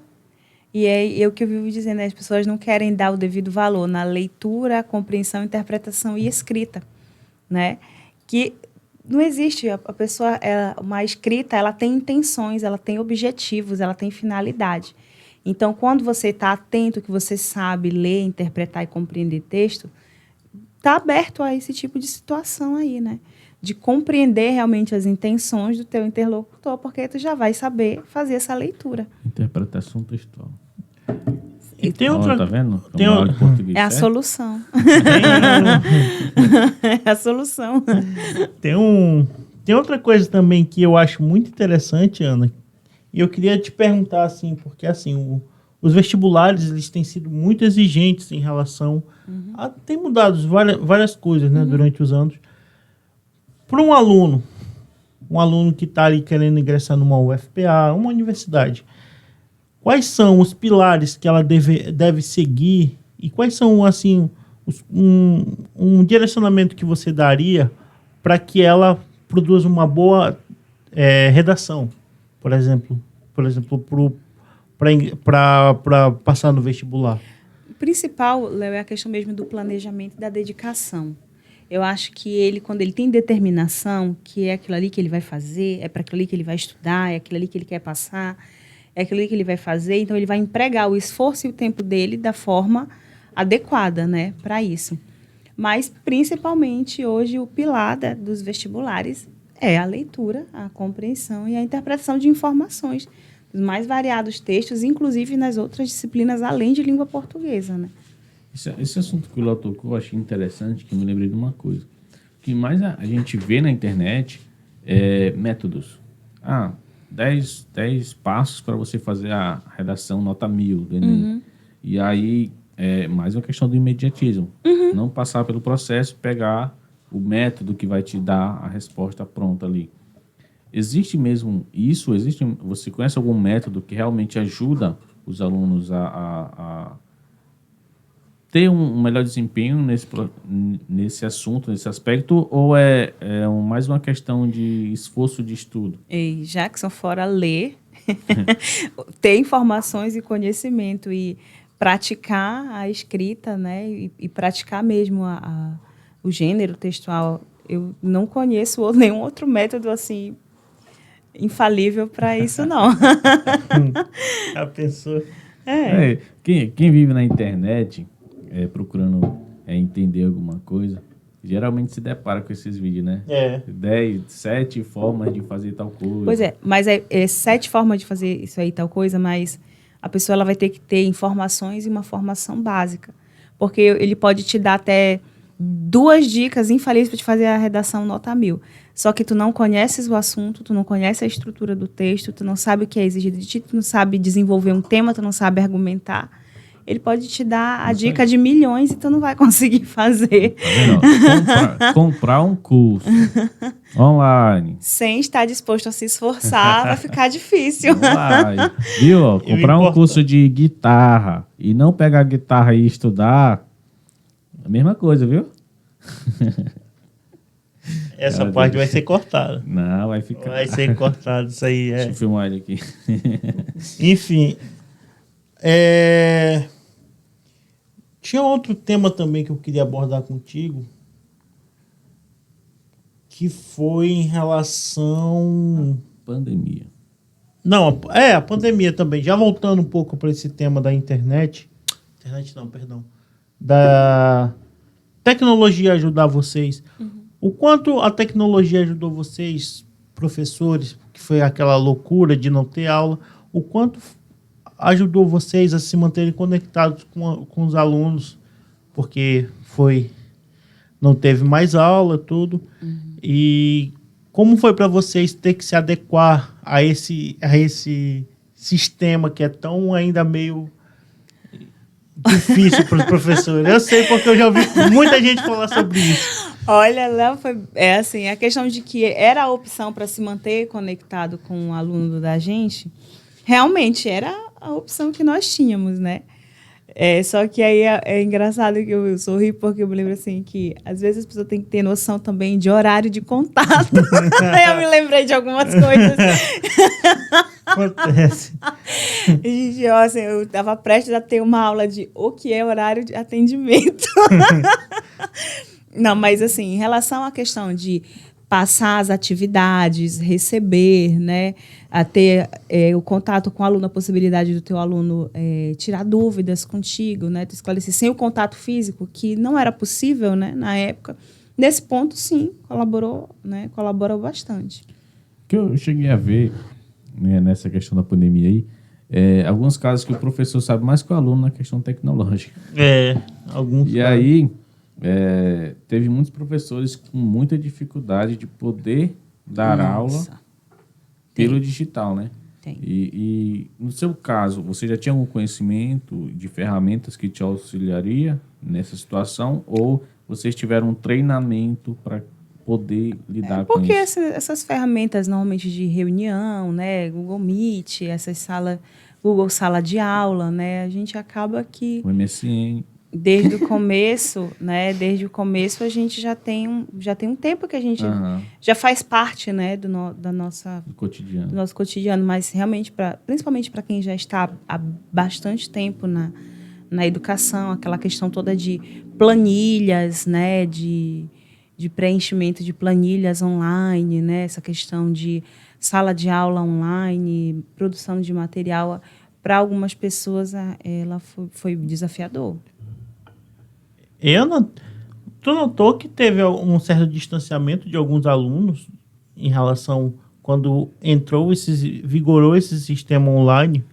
C: E é o que eu vivo dizendo, as pessoas não querem dar o devido valor na leitura, compreensão, interpretação e escrita, né? Que não existe, a pessoa, uma escrita, ela tem intenções, ela tem objetivos, ela tem finalidade. Então, quando você está atento, que você sabe ler, interpretar e compreender texto, está aberto a esse tipo de situação aí, né? De compreender realmente as intenções do teu interlocutor, porque tu já vai saber fazer essa leitura.
A: Interpretação textual.
B: E tem outra...
A: Tá vendo?
B: Tem
C: é a solução. É a solução.
B: Tem outra coisa também que eu acho muito interessante, Ana, e eu queria te perguntar, assim, porque assim, os vestibulares, eles têm sido muito exigentes em relação a... Tem mudado várias coisas, né, durante os anos. Para um aluno que está ali querendo ingressar numa UFPA, uma universidade, quais são os pilares que ela deve seguir e quais são, assim, um direcionamento que você daria para que ela produza uma boa redação, por exemplo, para passar no vestibular?
C: O principal, Léo, é a questão mesmo do planejamento e da dedicação. Eu acho que quando ele tem determinação, que é aquilo ali que ele vai fazer, é para aquilo ali que ele vai estudar, é aquilo ali que ele quer passar, é aquilo ali que ele vai fazer, então ele vai empregar o esforço e o tempo dele da forma adequada, né, para isso. Mas, principalmente, hoje, o pilar dos vestibulares é a leitura, a compreensão e a interpretação de informações, dos mais variados textos, inclusive nas outras disciplinas, além de língua portuguesa, né?
A: Esse assunto que o Léo tocou, eu achei interessante, que eu me lembrei de uma coisa. O que mais a gente vê na internet é métodos. 10 passos para você fazer a redação nota 1000 do Enem. E aí, mais uma questão do imediatismo. Não passar pelo processo, pegar o método que vai te dar a resposta pronta ali. Existe mesmo isso? Você conhece algum método que realmente ajuda os alunos a ter um melhor desempenho nesse assunto, nesse aspecto, ou mais uma questão de esforço de estudo?
C: E Jackson, fora ler, ter informações e conhecimento e praticar a escrita, né, e praticar mesmo o gênero textual. Eu não conheço nenhum outro método assim infalível para isso, não.
B: A pessoa...
A: Quem vive na internet procurando entender alguma coisa, geralmente se depara com esses vídeos, né? 7 formas de fazer tal coisa.
C: Pois é, mas 7 formas de fazer isso aí, tal coisa, mas a pessoa ela vai ter que ter informações e uma formação básica. Porque ele pode te dar até 2 dicas infalíveis para te fazer a redação nota 1000. Só que tu não conheces o assunto, tu não conhece a estrutura do texto, tu não sabe o que é exigido de ti, tu não sabe desenvolver um tema, tu não sabe argumentar. ele pode te dar a
A: Isso
C: dica
A: aí.
C: de milhões e tu não vai conseguir fazer
A: Tá vendo? Comprar um curso online.
C: sem estar disposto a se esforçar, vai ficar difícil.
A: Não vai. Viu? Ó, comprar um curso de guitarra e não pegar a guitarra e estudar, a mesma coisa, viu?
B: Essa parte vai ser cortada.
A: Não, vai ficar.
B: Vai ser cortado, isso aí.
A: Deixa eu filmar ele aqui.
B: Enfim. Tinha outro tema também que eu queria abordar contigo, que foi em relação...
A: Pandemia.
B: Não, a pandemia também. Já voltando um pouco para esse tema da internet. Internet não, perdão. Da tecnologia ajudar vocês. O quanto a tecnologia ajudou vocês, professores, que foi aquela loucura de não ter aula, o quanto ajudou vocês a se manterem conectados com os alunos, porque não teve mais aula, tudo. E como foi para vocês ter que se adequar a esse sistema que é tão ainda meio difícil para os professores? Eu sei porque eu já ouvi muita gente falar sobre isso.
C: Olha, Léo, assim, a questão de que era a opção para se manter conectado com o aluno da gente, realmente era a opção que nós tínhamos, né? Só que aí é engraçado que eu sorri, porque eu me lembro assim que às vezes as pessoas têm que ter noção também de horário de contato. Eu me lembrei de algumas coisas.
B: Acontece.
C: Gente, eu estava prestes a ter uma aula de o que é horário de atendimento. Não, mas assim, em relação à questão de passar as atividades, receber, né, a ter o contato com o aluno, a possibilidade do teu aluno tirar dúvidas contigo, né, te esclarecer sem o contato físico, que não era possível, né, na época. Nesse ponto, sim, colaborou bastante.
A: O que eu cheguei a ver, né, nessa questão da pandemia aí, alguns casos que o professor sabe mais que o aluno na questão tecnológica.
B: Alguns
A: E aí, teve muitos professores com muita dificuldade de poder dar aula pelo digital, né?
C: Tem.
A: E no seu caso, você já tinha algum conhecimento de ferramentas que te auxiliaria nessa situação, ou vocês tiveram um treinamento para poder lidar com
C: porque
A: isso?
C: essas ferramentas normalmente de reunião, né, Google Meet, Google Sala de Aula, né, a gente acaba que
A: O MSN.
C: desde o começo, né? Desde o começo a gente já tem um tempo que a gente já faz parte, né, do
A: Cotidiano.
C: nosso cotidiano, mas realmente principalmente para quem já está há bastante tempo na educação, aquela questão toda de planilhas, né, de preenchimento de planilhas online, né, essa questão de sala de aula online, produção de material, para algumas pessoas ela foi desafiador.
B: Tu notou que teve um certo distanciamento de alguns alunos em relação quando vigorou esse sistema online?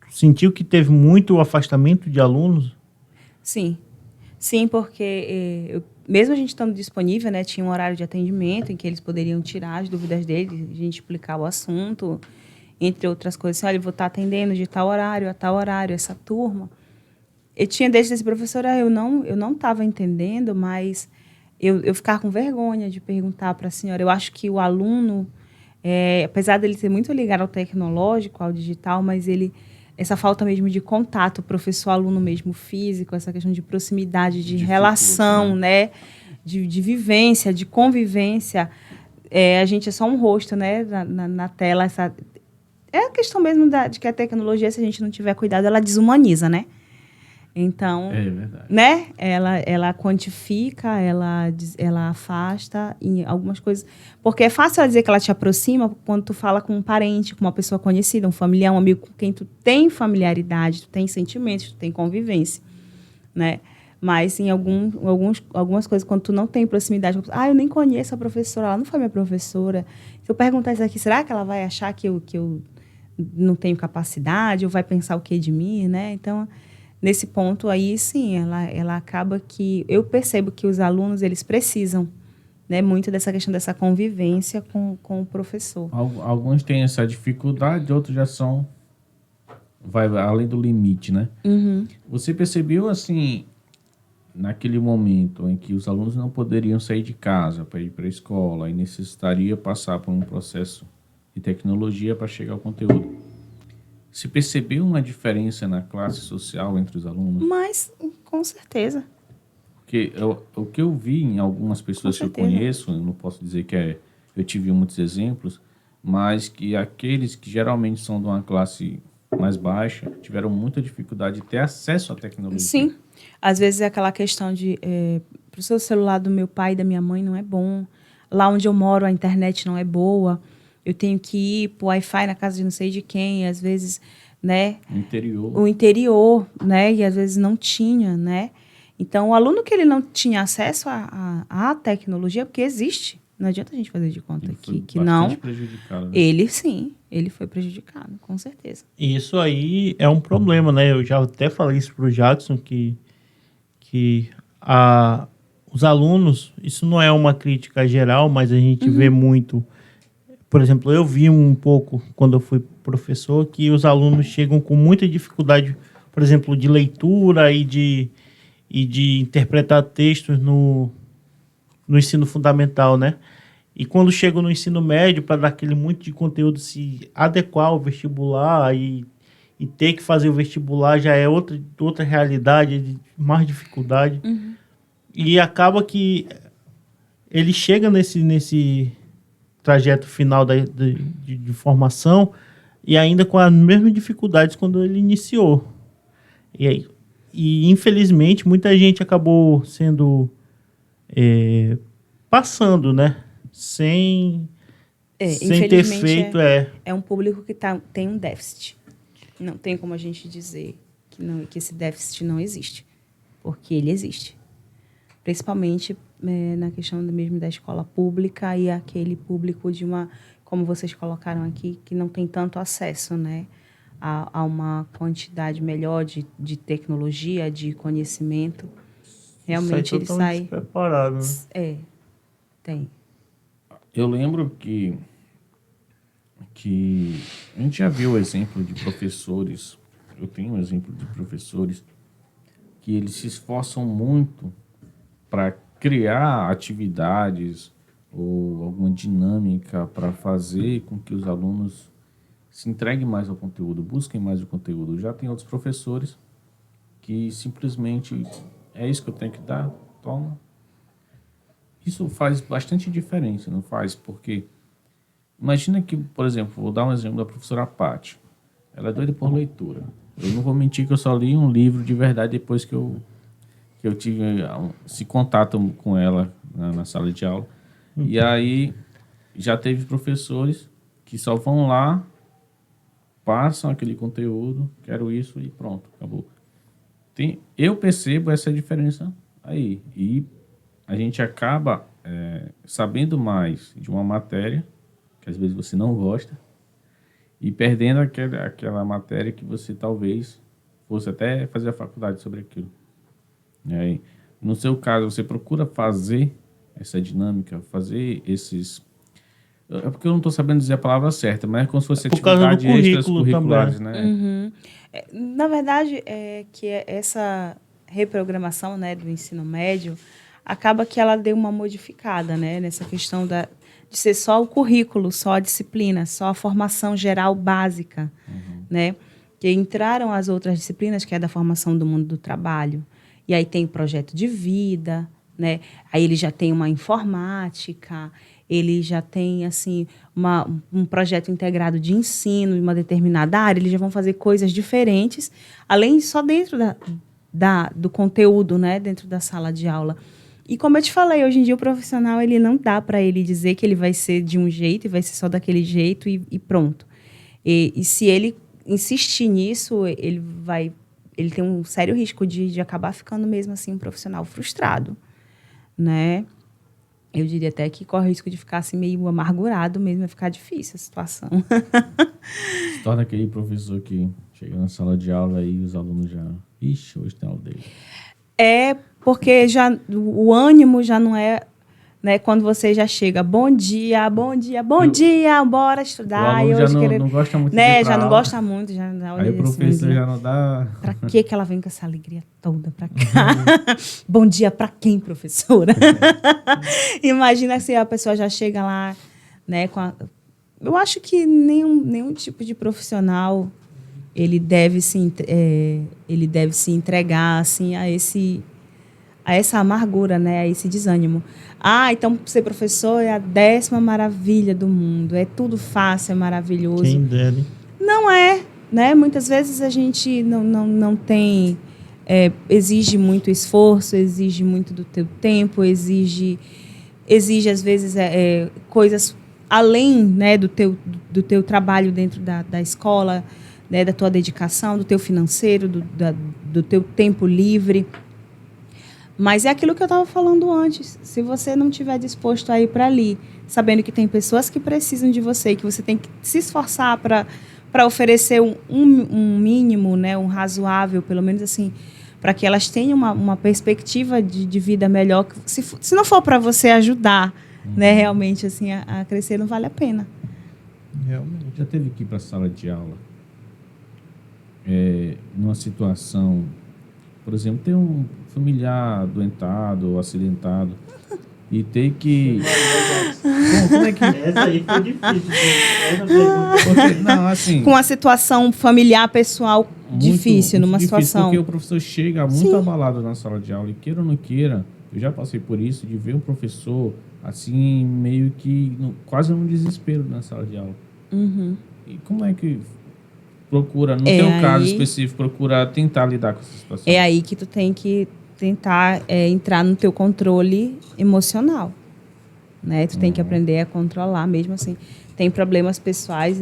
B: Tu sentiu que teve muito afastamento de alunos?
C: Sim, porque mesmo a gente estando disponível, né, tinha um horário de atendimento em que eles poderiam tirar as dúvidas deles, a gente explicar o assunto, entre outras coisas. Olha, eu vou estar atendendo de tal horário a tal horário essa turma. Eu tinha desde esse professor, eu não estava entendendo, mas eu ficava com vergonha de perguntar para a senhora. Eu acho que o aluno, apesar dele ser muito ligado ao tecnológico, ao digital, mas essa falta mesmo de contato, professor-aluno mesmo físico, essa questão de proximidade, de relação, né? De vivência, de convivência, a gente é só um rosto, né? Na tela. É a questão mesmo de que a tecnologia, se a gente não tiver cuidado, ela desumaniza, né? Então, né? Ela quantifica, ela afasta em algumas coisas. Porque é fácil ela dizer que ela te aproxima quando tu fala com um parente, com uma pessoa conhecida, um familiar, um amigo com quem tu tem familiaridade, tu tem sentimentos, tu tem convivência, né? Mas em algumas coisas, quando tu não tem proximidade, eu nem conheço a professora, ela não foi minha professora. Se eu perguntar isso aqui, será que ela vai achar que eu não tenho capacidade, ou vai pensar o que de mim, né? Então, nesse ponto aí, sim, ela acaba que... Eu percebo que os alunos, eles precisam, né, muito dessa questão dessa convivência com o professor.
A: Alguns têm essa dificuldade, outros já são vai além do limite, né?
C: Uhum.
A: Você percebeu, assim, naquele momento em que os alunos não poderiam sair de casa para ir para a escola e necessitaria passar por um processo de tecnologia para chegar ao conteúdo, se percebeu uma diferença na classe social entre os alunos?
C: Mas, com certeza.
A: Porque o que eu vi em algumas pessoas que eu conheço, eu não posso dizer que eu tive muitos exemplos, mas que aqueles que geralmente são de uma classe mais baixa tiveram muita dificuldade de ter acesso à tecnologia.
C: Sim. Às vezes é aquela questão de o seu celular do meu pai e da minha mãe não é bom. Lá onde eu moro a internet não é boa. Eu tenho que ir pro Wi-Fi na casa de não sei de quem. E às vezes, né? O interior, né? E às vezes não tinha, né? Então, o aluno que ele não tinha acesso à tecnologia, porque existe. Não adianta a gente fazer de conta aqui que não.
A: Prejudicado, né?
C: Ele foi prejudicado, com certeza.
B: Isso aí é um problema, né? Eu já até falei isso pro Jackson, que os alunos, isso não é uma crítica geral, mas a gente vê muito. Por exemplo, eu vi um pouco, quando eu fui professor, que os alunos chegam com muita dificuldade, por exemplo, de leitura e de interpretar textos no ensino fundamental, né? E quando chegam no ensino médio, para dar aquele muito de conteúdo, se adequar ao vestibular e ter que fazer o vestibular já é outra realidade, de mais dificuldade.
C: Uhum.
B: E acaba que ele chega nesse trajeto final de formação e ainda com as mesmas dificuldades quando ele iniciou. E infelizmente, muita gente acabou sendo passando, né? Sem ter feito.
C: É um público que tem um déficit. Não tem como a gente dizer que esse déficit não existe. Porque ele existe. Principalmente na questão mesmo da escola pública e aquele público como vocês colocaram aqui, que não tem tanto acesso, né? A uma quantidade melhor de tecnologia, de conhecimento. Realmente ele sai
B: despreparado, né?
C: Tem.
A: Eu lembro que a gente já viu o exemplo de professores, eu tenho um exemplo de professores que eles se esforçam muito para criar atividades ou alguma dinâmica para fazer com que os alunos se entreguem mais ao conteúdo, busquem mais o conteúdo. Já tem outros professores que simplesmente é isso que eu tenho que dar, toma. Isso faz bastante diferença, não faz? Porque imagina que, por exemplo, vou dar um exemplo da professora Paty. Ela é doida por leitura. Eu não vou mentir que eu só li um livro de verdade depois que eu tive esse contato com ela na sala de aula. E aí já teve professores que só vão lá, passam aquele conteúdo, quero isso e pronto, acabou. Eu percebo essa diferença aí. E a gente acaba sabendo mais de uma matéria, que às vezes você não gosta, e perdendo aquela matéria que você talvez fosse até fazer a faculdade sobre aquilo. E aí, no seu caso, você procura fazer essa dinâmica, fazer esses... É porque eu não estou sabendo dizer a palavra certa, mas é como se fosse atividade extracurriculares, né?
C: Uhum. Na verdade, que essa reprogramação, né, do ensino médio acaba que ela deu uma modificada, né, nessa questão de ser só o currículo, só a disciplina, só a formação geral básica, né? Que entraram as outras disciplinas, que é da formação do mundo do trabalho. E aí tem o projeto de vida, né? Aí ele já tem uma informática, ele já tem assim um projeto integrado de ensino em uma determinada área, eles já vão fazer coisas diferentes, além só dentro do conteúdo, né? Dentro da sala de aula. E como eu te falei, hoje em dia o profissional ele não dá para ele dizer que ele vai ser de um jeito e vai ser só daquele jeito e pronto. E se ele insistir nisso, ele tem um sério risco de acabar ficando mesmo assim um profissional frustrado, né? Eu diria até que corre o risco de ficar assim meio amargurado mesmo, vai ficar difícil a situação.
A: Se torna aquele professor que chega na sala de aula e os alunos já... Ixi, hoje tem aula dele.
C: Porque já o ânimo já não é né? Quando você já chega, bom dia, bora
A: O
C: estudar.
A: aluno
C: E
A: já
C: hoje
A: não gosta muito de
C: né?
A: ir pra
C: Já não
A: aula.
C: gosta muito, já olha
A: Aí o
C: assim,
A: professor já não dá...
C: pra que ela vem com essa alegria toda pra cá? Bom dia pra quem, professora? Imagina assim, a pessoa já chega lá, né? Eu acho que nenhum tipo de profissional ele deve se entregar assim a essa amargura, né? A esse desânimo. Então ser professor é a 10ª maravilha do mundo. É tudo fácil, é maravilhoso.
B: Quem dera.
C: Não é, né? Muitas vezes a gente não tem... exige muito esforço, exige muito do teu tempo, exige às vezes, coisas além, né, do teu trabalho dentro da escola, né, da tua dedicação, do teu financeiro, do teu tempo livre. Mas é aquilo que eu estava falando antes. Se você não estiver disposto a ir para ali, sabendo que tem pessoas que precisam de você, que você tem que se esforçar para oferecer um mínimo, né, um razoável, pelo menos assim, para que elas tenham uma perspectiva de vida melhor. Se não for para você ajudar, né, realmente assim, a crescer, não vale a pena.
B: Realmente.
A: Já teve que ir para a sala de aula numa situação, por exemplo, tem um familiar doentado ou acidentado e tem que... Como é que...
B: Essa aí foi difícil. Essa pergunta.
A: Porque, não, assim...
C: Com a situação familiar, pessoal, difícil, numa
A: difícil,
C: situação...
A: porque o professor chega muito
C: Sim.
A: abalado na sala de aula, e queira ou não queira, eu já passei por isso, de ver um professor, assim, meio que quase num desespero na sala de aula.
C: Uhum.
A: E como é que procura, no teu caso
C: aí-
A: específico, procura tentar lidar com essa situação?
C: É aí que tu tem que tentar entrar no teu controle emocional, né? Tu tem que aprender a controlar, mesmo assim. Tem problemas pessoais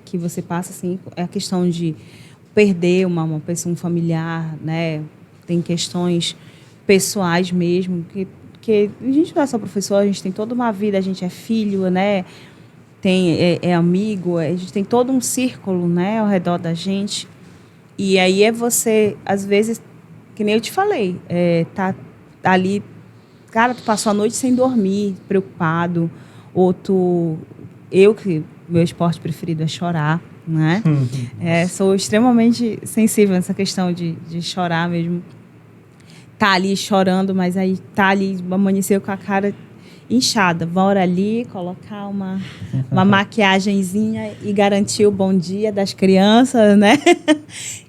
C: que você passa, assim, é a questão de perder uma pessoa, um familiar, né? Tem questões pessoais mesmo, que a gente não é só professor, a gente tem toda uma vida, a gente é filho, né? É amigo, a gente tem todo um círculo, né, ao redor da gente. E aí é você, às vezes, que nem eu te falei, tá ali, cara, tu passou a noite sem dormir, preocupado, ou que meu esporte preferido é chorar, né? Sou extremamente sensível nessa questão de chorar mesmo. Tá ali chorando, mas aí tá ali, amanheceu com a cara inchada. Bora ali colocar uma maquiagenzinha e garantir o bom dia das crianças, né?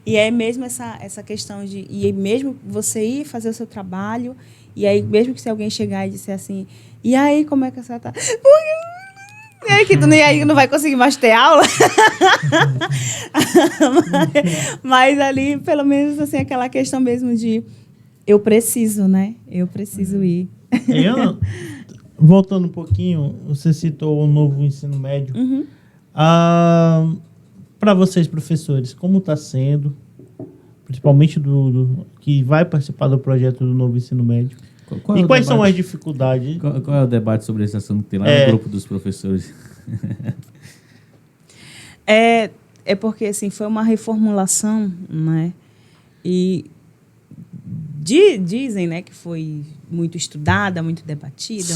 C: E é mesmo essa questão de... E mesmo você ir fazer o seu trabalho, e aí mesmo que se alguém chegar e disser assim, e aí, como é que você tá? Que tu nem aí não vai conseguir mais ter aula. mas ali, pelo menos, assim, aquela questão mesmo de eu preciso, né? Eu preciso ir.
B: Voltando um pouquinho, você citou o novo ensino médio.
C: Uhum.
B: Para vocês, professores, como está sendo, principalmente do que vai participar do projeto do novo ensino médio?
A: Qual é
B: E
A: o
B: quais são
A: debate?
B: as dificuldades?
A: Qual é o debate sobre esse assunto que tem lá no grupo dos professores?
C: É porque, assim, foi uma reformulação, né? E dizem, né, que foi muito estudada, muito debatida,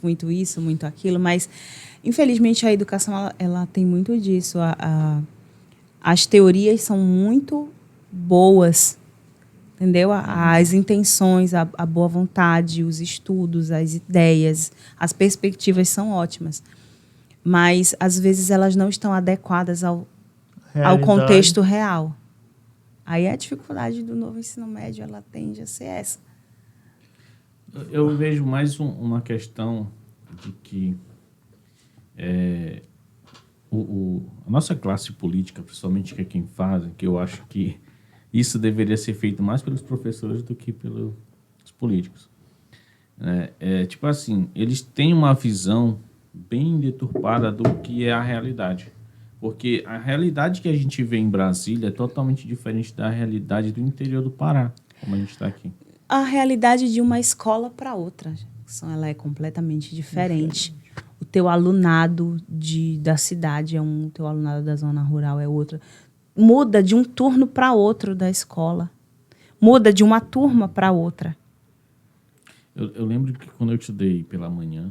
C: muito isso, muito aquilo, mas, infelizmente, a educação, ela tem muito disso. As teorias são muito boas, entendeu? As intenções, a boa vontade, os estudos, as ideias, as perspectivas são ótimas. Mas, às vezes, elas não estão adequadas ao contexto real. Aí a dificuldade do novo ensino médio, ela tende a ser essa.
A: Eu vejo mais uma questão de que a nossa classe política, principalmente que é quem faz, que eu acho que isso deveria ser feito mais pelos professores do que pelos políticos. Tipo assim, eles têm uma visão bem deturpada do que é a realidade. Porque a realidade que a gente vê em Brasília é totalmente diferente da realidade do interior do Pará, como a gente está aqui.
C: A realidade de uma escola para outra, ela é completamente diferente. O teu alunado da cidade é um, o teu alunado da zona rural é outro. Muda de um turno para outro da escola. Muda de uma turma para outra.
A: Eu lembro que quando eu estudei pela manhã,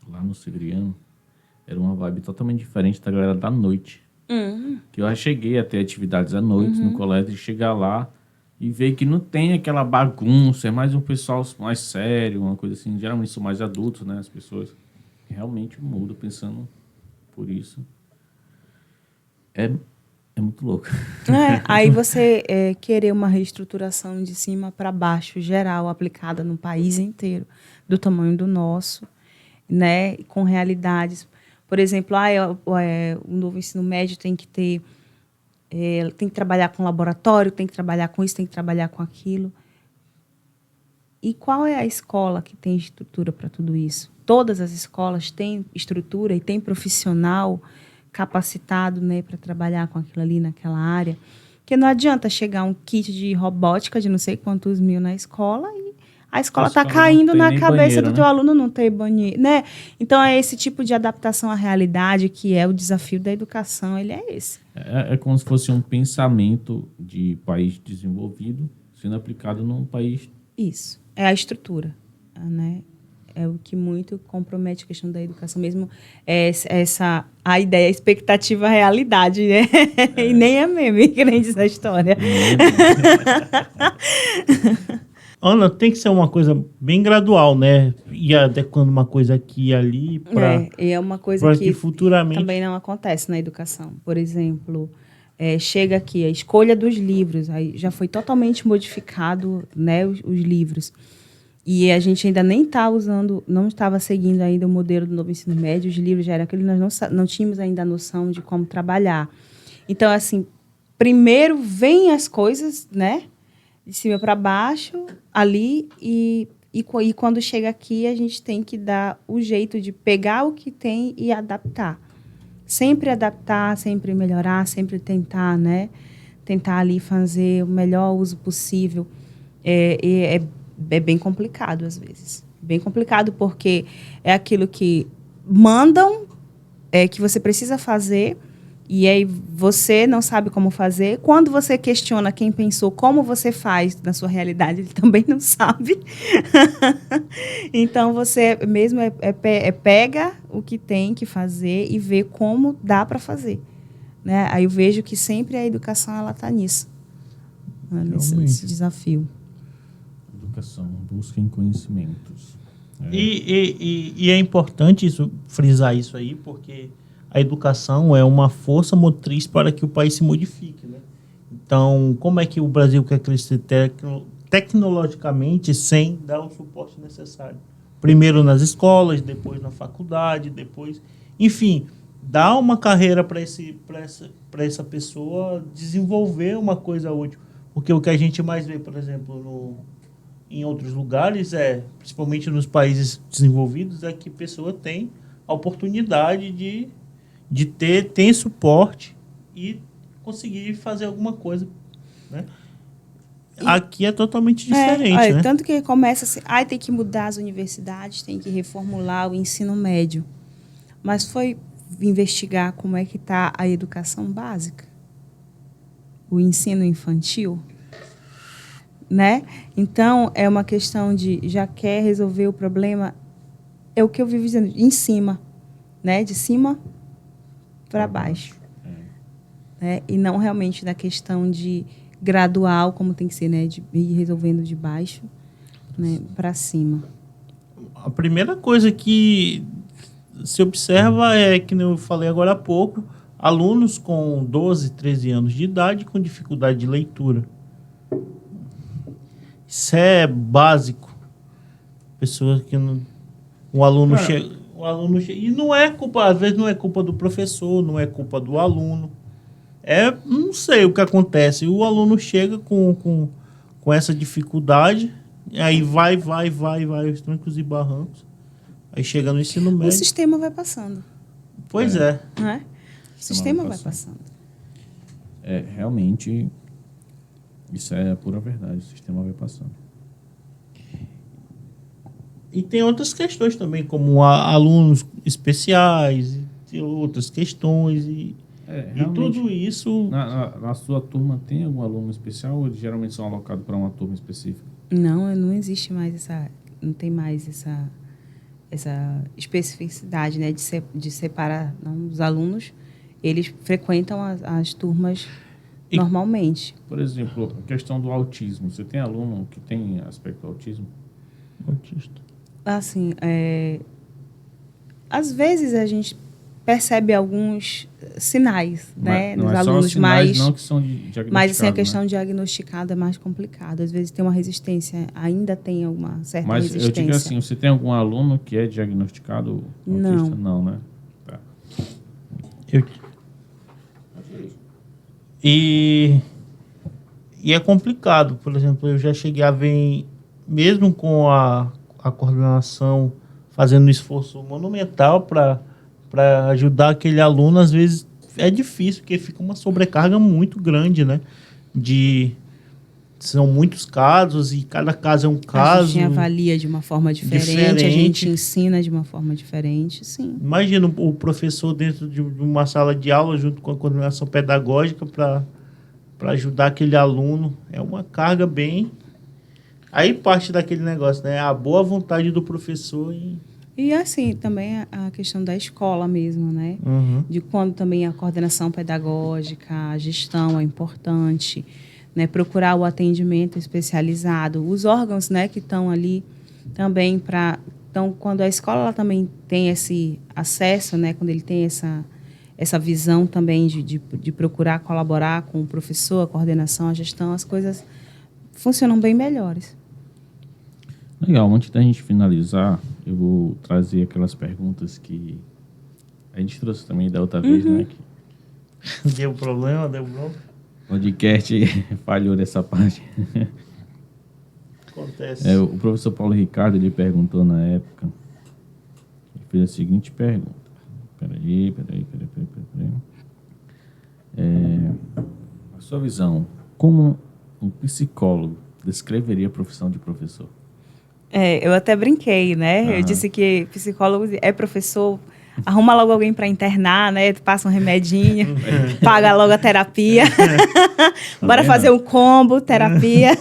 A: lá no Segriano, era uma vibe totalmente diferente da galera da noite. Que eu já cheguei a ter atividades à noite no colégio, e chegar lá e ver que não tem aquela bagunça, é mais um pessoal mais sério, uma coisa assim. Geralmente são mais adultos, né? As pessoas realmente mudam pensando por isso. É muito louco.
C: Aí você querer uma reestruturação de cima para baixo, geral, aplicada no país inteiro, do tamanho do nosso, né? Com realidades. Por exemplo, o novo ensino médio tem que ter, tem que trabalhar com laboratório, tem que trabalhar com isso, tem que trabalhar com aquilo. E qual é a escola que tem estrutura para tudo isso? Todas as escolas têm estrutura e têm profissional capacitado, né, para trabalhar com aquilo ali naquela área. Porque não adianta chegar um kit de robótica de não sei quantos mil na escola e a escola está caindo na cabeça do teu aluno não ter banheiro, né? Então, é esse tipo de adaptação à realidade que é o desafio da educação, ele é esse.
A: É como se fosse um pensamento de país desenvolvido sendo aplicado num país...
C: Isso, é a estrutura, né? É o que muito compromete a questão da educação mesmo, a ideia, a expectativa, a realidade, né? E nem é meme, que nem diz a história.
B: Ana, tem que ser uma coisa bem gradual, né? Ir adequando uma coisa aqui e ali para
C: é uma coisa que
B: futuramente
C: também não acontece na educação. Por exemplo, chega aqui a escolha dos livros, aí já foi totalmente modificado, né, os livros. E a gente ainda nem está usando, não estava seguindo ainda o modelo do novo ensino médio, os livros já eram aquele, nós não tínhamos ainda a noção de como trabalhar. Então, assim, primeiro vem as coisas, né, de cima para baixo, ali, e quando chega aqui, a gente tem que dar o jeito de pegar o que tem e adaptar. Sempre adaptar, sempre melhorar, sempre tentar, né, tentar ali fazer o melhor uso possível. É bem complicado, às vezes. Bem complicado, porque é aquilo que mandam, que você precisa fazer, e aí você não sabe como fazer. Quando você questiona quem pensou como você faz na sua realidade, ele também não sabe. Então, você mesmo pega o que tem que fazer e vê como dá para fazer. Né? Aí eu vejo que sempre a educação está nisso, né? nesse desafio.
A: Educação, busquem conhecimentos.
B: E é importante frisar isso aí, porque a educação é uma força motriz para que o país se modifique, né? Então, como é que o Brasil quer crescer tecnologicamente sem dar o suporte necessário? Primeiro nas escolas, depois na faculdade, depois... Enfim, dar uma carreira para essa pessoa desenvolver uma coisa útil. Porque o que a gente mais vê, por exemplo, em outros lugares, principalmente nos países desenvolvidos, é que a pessoa tem a oportunidade de ter suporte e conseguir fazer alguma coisa, né? Aqui é totalmente diferente, né?
C: Tanto que começa assim, tem que mudar as universidades, tem que reformular o ensino médio. Mas foi investigar como é que está a educação básica, o ensino infantil, né? Então, é uma questão de já quer resolver o problema, é o que eu vivo dizendo, em cima, né? De cima para baixo. Né? E não realmente na questão de gradual, como tem que ser, né? De ir resolvendo de baixo, né? Para cima.
B: A primeira coisa que se observa é, que eu falei agora há pouco, alunos com 12, 13 anos de idade com dificuldade de leitura. Isso é básico. Pessoas que não... O aluno chega... E não é culpa, às vezes não é culpa do professor, não é culpa do aluno. Não sei o que acontece. O aluno chega com essa dificuldade, aí vai os trancos e barrancos. Aí chega no ensino médio.
C: O sistema vai passando.
B: Pois é.
C: Não é? O sistema vai passando.
A: Realmente, isso é a pura verdade. O sistema vai passando.
B: E tem outras questões também, como alunos especiais, e outras questões. E tudo isso...
A: Na sua turma tem algum aluno especial ou eles geralmente são alocados para uma turma específica?
C: Não existe mais não tem mais essa especificidade, né, de separar. Não, os alunos, eles frequentam as turmas normalmente.
A: Por exemplo, a questão do autismo. Você tem aluno que tem aspecto autismo?
B: Autista.
C: Assim, às vezes a gente percebe alguns sinais, né,
A: Não
C: nos
A: é só
C: alunos,
A: sinais não que são diagnosticados,
C: mas assim, a questão
A: né?
C: diagnosticada é mais complicada. Às vezes tem uma resistência, ainda tem alguma certa
A: Mas
C: resistência.
A: eu digo assim, você tem algum aluno que é diagnosticado autista? Não, né? Tá.
B: E é complicado. Por exemplo, eu já cheguei a ver, mesmo com a coordenação fazendo um esforço monumental para ajudar aquele aluno, às vezes é difícil, porque fica uma sobrecarga muito grande, né? São muitos casos e cada caso é um caso.
C: A gente avalia de uma forma diferente, a gente ensina de uma forma diferente, sim.
B: Imagina o professor dentro de uma sala de aula junto com a coordenação pedagógica para ajudar aquele aluno. É uma carga bem... Aí parte daquele negócio, né? A boa vontade do professor
C: E assim, também a questão da escola mesmo, né?
B: Uhum.
C: De quando também a coordenação pedagógica, a gestão é importante, né? Procurar o atendimento especializado, os órgãos, né, que estão ali também para... Então, quando a escola ela também tem esse acesso, né, quando ele tem essa visão também de procurar colaborar com o professor, a coordenação, a gestão, as coisas funcionam bem melhores.
A: Legal, antes da gente finalizar, eu vou trazer aquelas perguntas que a gente trouxe também da outra vez, né? Que
B: Deu problema, deu bronca.
A: o podcast falhou nessa parte.
B: Acontece.
A: O professor Paulo Ricardo, ele perguntou na época, ele fez a seguinte pergunta. Peraí. A sua visão, como um psicólogo descreveria a profissão de professor?
C: Eu até brinquei, né? Eu disse que psicólogo é professor, arruma logo alguém para internar, né? Passa um remedinho, paga logo a terapia. Bora fazer um combo, terapia.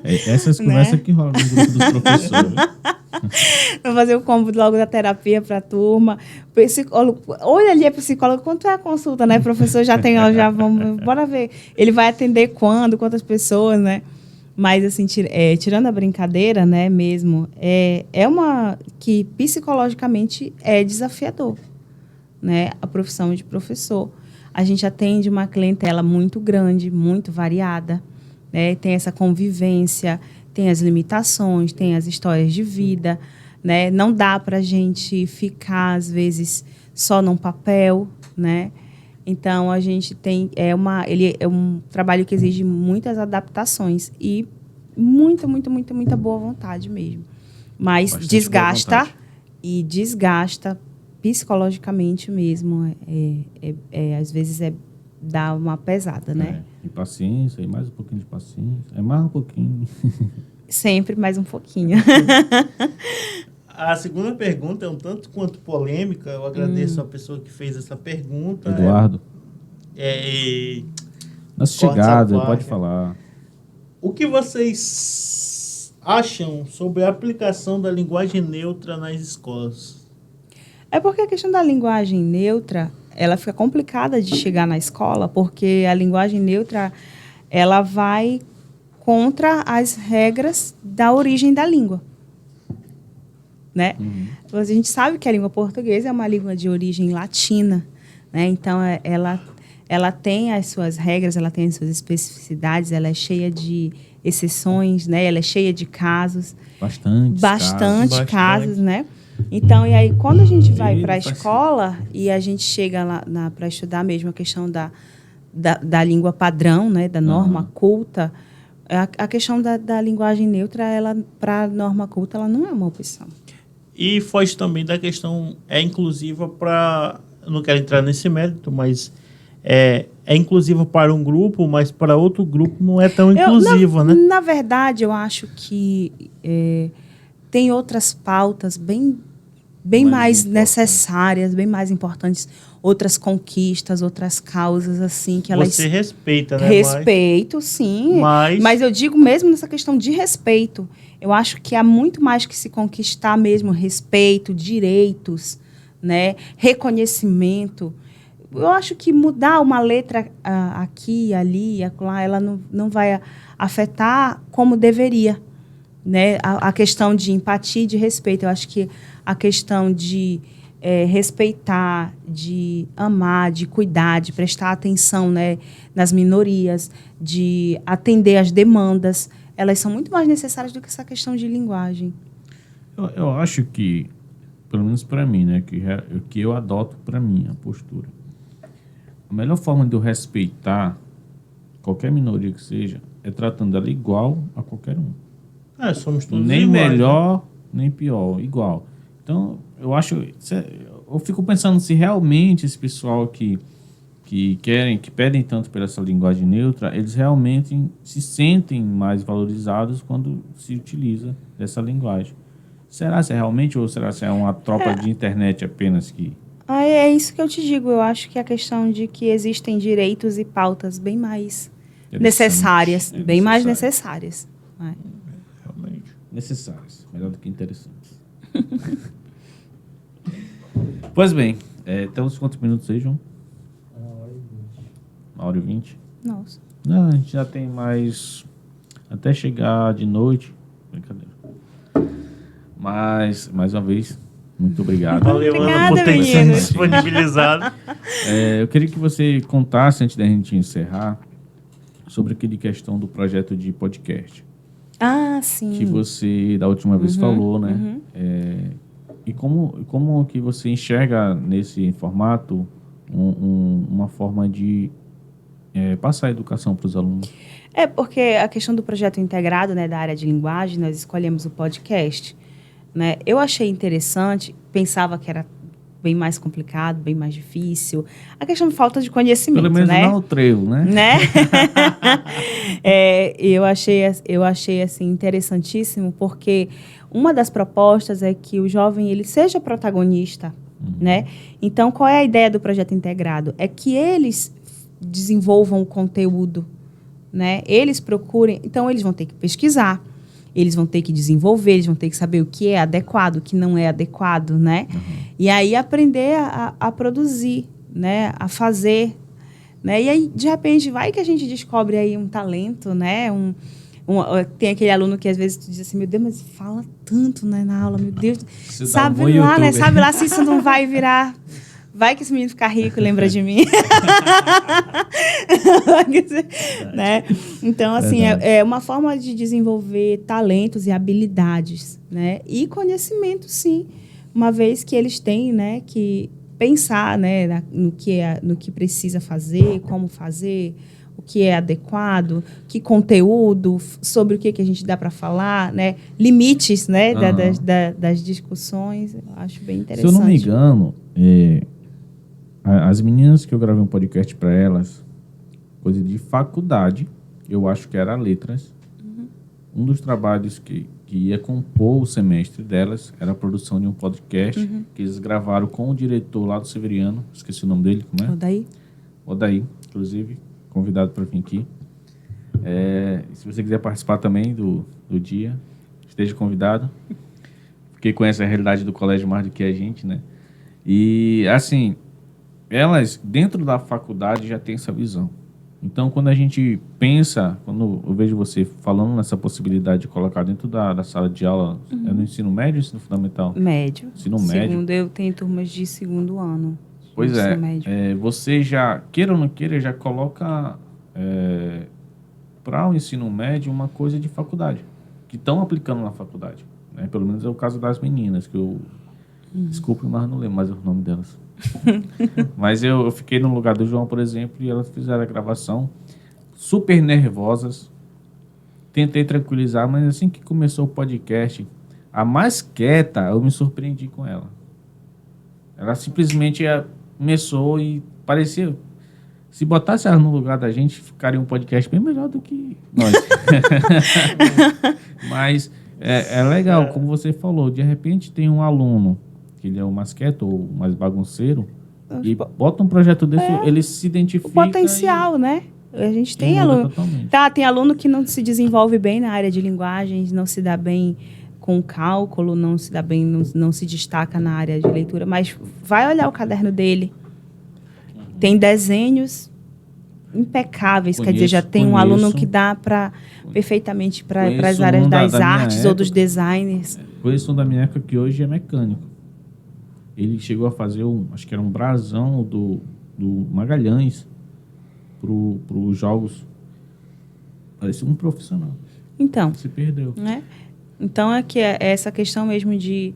A: Essas conversas que rolam no grupo dos professores.
C: Vou fazer o combo logo da terapia para a turma. Psicólogo, olha ali, é psicólogo, quanto é a consulta, né? Professor já tem, já vamos, bora ver. Ele vai atender quando, quantas pessoas, né? Mas, assim, tirando a brincadeira, né, mesmo, é uma que psicologicamente é desafiador, né, a profissão de professor. A gente atende uma clientela muito grande, muito variada, né, tem essa convivência, tem as limitações, tem as histórias de vida, né, não dá para a gente ficar, às vezes, só num papel, né. Então, a gente tem... Ele é um trabalho que exige muitas adaptações e muita boa vontade mesmo. Mas
A: bastante
C: desgasta e desgasta psicologicamente mesmo. Às vezes dá uma pesada, né?
A: E paciência, e mais um pouquinho de paciência. É mais um pouquinho.
C: Sempre mais um pouquinho.
B: A segunda pergunta é um tanto quanto polêmica. Eu agradeço a pessoa que fez essa pergunta.
A: Eduardo. Nossa chegada, pode falar.
B: O que vocês acham sobre a aplicação da linguagem neutra nas escolas?
C: É porque a questão da linguagem neutra, ela fica complicada de chegar na escola, porque a linguagem neutra, ela vai contra as regras da origem da língua. Né? A gente sabe que a língua portuguesa é uma língua de origem latina, né? Então ela tem as suas regras, ela tem as suas especificidades, ela é cheia de exceções, né? Ela é cheia de casos, bastante casos, né? Então, e aí quando a gente vai para a escola e a gente chega lá para estudar mesmo a questão da língua padrão, né? Da norma culta, a questão da linguagem neutra, ela para a norma culta, ela não é uma opção.
B: E foge também da questão, inclusiva para... Não quero entrar nesse mérito, mas é inclusiva para um grupo, mas para outro grupo não é tão inclusiva, né?
C: Na verdade, eu acho que tem outras pautas bem bem mais
A: importante.
C: necessárias, bem mais importantes, outras conquistas, outras causas, assim, que elas...
B: Você respeita, né?
C: Respeito, sim. Mas eu digo mesmo nessa questão de respeito. Eu acho que há muito mais que se conquistar mesmo respeito, direitos, né? Reconhecimento. Eu acho que mudar uma letra aqui, ali, acolá, ela não vai afetar como deveria, né? A questão de empatia e de respeito. Eu acho que a questão de respeitar, de amar, de cuidar, de prestar atenção, né, nas minorias, de atender às demandas, elas são muito mais necessárias do que essa questão de linguagem.
A: Eu acho que, pelo menos para mim, né, que eu adoto para mim a postura. A melhor forma de eu respeitar qualquer minoria que seja é tratando ela igual a qualquer um.
B: Somos todos
A: nem
B: iguais,
A: melhor,
B: né?
A: nem pior, igual. Então, eu fico pensando se realmente esse pessoal que pedem tanto por essa linguagem neutra, eles realmente se sentem mais valorizados quando se utiliza essa linguagem. Será se é realmente ou será se é uma tropa de internet apenas que...
C: É isso que eu te digo. Eu acho que a questão de que existem direitos e pautas bem mais necessárias, bem mais necessárias.
B: Realmente.
A: Necessárias, melhor do que interessantes. Pois bem, temos quantos minutos aí, João? 1h20.
C: Nossa.
A: Não, a gente já tem mais até chegar de noite. Brincadeira. Mas, mais uma vez, muito obrigado.
B: Valeu, Ana, por ter se disponibilizado.
A: Eu queria que você contasse, antes da gente encerrar, sobre aquele questão do projeto de podcast.
C: Ah, sim.
A: Que você, da última vez, falou, né? E como que você enxerga nesse formato uma forma de passar a educação para os alunos?
C: Porque a questão do projeto integrado, né, da área de linguagem, nós escolhemos o podcast, né? Eu achei interessante, pensava que era bem mais complicado, bem mais difícil. A questão de falta de conhecimento,
A: pelo menos
C: né?
A: não o trevo, né?
C: Eu achei assim interessantíssimo, porque uma das propostas é que o jovem ele seja protagonista, né? Então, qual é a ideia do projeto integrado? É que eles desenvolvam o conteúdo, né? Eles procurem, então eles vão ter que pesquisar, eles vão ter que desenvolver, eles vão ter que saber o que é adequado, o que não é adequado, né? E aí aprender a produzir, né? A fazer, né? E aí, de repente, vai que a gente descobre aí um talento, né? Tem aquele aluno que às vezes tu diz assim, meu Deus, mas fala tanto, né, na aula, meu Deus.
A: Você
C: sabe
A: dá um
C: lá, né?
A: YouTube.
C: Sabe lá se isso não vai virar... Vai que esse menino ficar rico, lembra de mim. Né? Então, assim, é uma forma de desenvolver talentos e habilidades, né? E conhecimento, sim. Uma vez que eles têm, né, que pensar, né, no que precisa fazer, como fazer, o que é adequado, que conteúdo, sobre o que a gente dá para falar, né? Limites, né, das discussões. Eu acho bem interessante.
A: Se eu não me engano, as meninas que eu gravei um podcast para elas, coisa de faculdade, eu acho que era letras. Um dos trabalhos que ia compor o semestre delas era a produção de um podcast que eles gravaram com o diretor lá do Severiano, esqueci o nome dele, como é? Odaí, inclusive, convidado para vir aqui. Se você quiser participar também do dia, esteja convidado, porque conhece a realidade do colégio mais do que a gente, né? E, assim, elas, dentro da faculdade, já têm essa visão. Então, quando a gente pensa, quando eu vejo você falando nessa possibilidade de colocar dentro da sala de aula, é no ensino médio ou ensino fundamental?
C: Médio.
A: Ensino médio.
C: Segundo, eu tenho turmas de segundo ano.
A: Pois você já, queira ou não queira, já coloca para o ensino médio uma coisa de faculdade, que estão aplicando na faculdade, né? Pelo menos é o caso das meninas, que eu... Desculpe, mas não lembro mais o nome delas. Mas eu fiquei no lugar do João, por exemplo, e elas fizeram a gravação super nervosas. Tentei tranquilizar, mas assim que começou o podcast, a mais quieta, eu me surpreendi com ela. Ela simplesmente começou e parecia... Se botasse ela no lugar da gente, ficaria um podcast bem melhor do que nós. Mas é legal, como você falou, de repente tem um aluno que ele é o mais quieto ou o mais bagunceiro, e bota um projeto desse, ele se identifica.
C: O potencial, né? A gente tem
A: muda
C: aluno.
A: totalmente.
C: Tem aluno que não se desenvolve bem na área de linguagens, não se dá bem com cálculo, não se dá bem, não se destaca na área de leitura, mas vai olhar o caderno dele. Tem desenhos impecáveis, quer dizer, já tem um aluno que dá perfeitamente para as áreas das artes ou dos designers.
A: Conheço um da minha época que hoje é mecânico. Ele chegou a fazer acho que era um brasão do Magalhães para os jogos. Parecia um profissional.
C: Então.
A: Se perdeu.
C: Né? Então, é essa questão mesmo de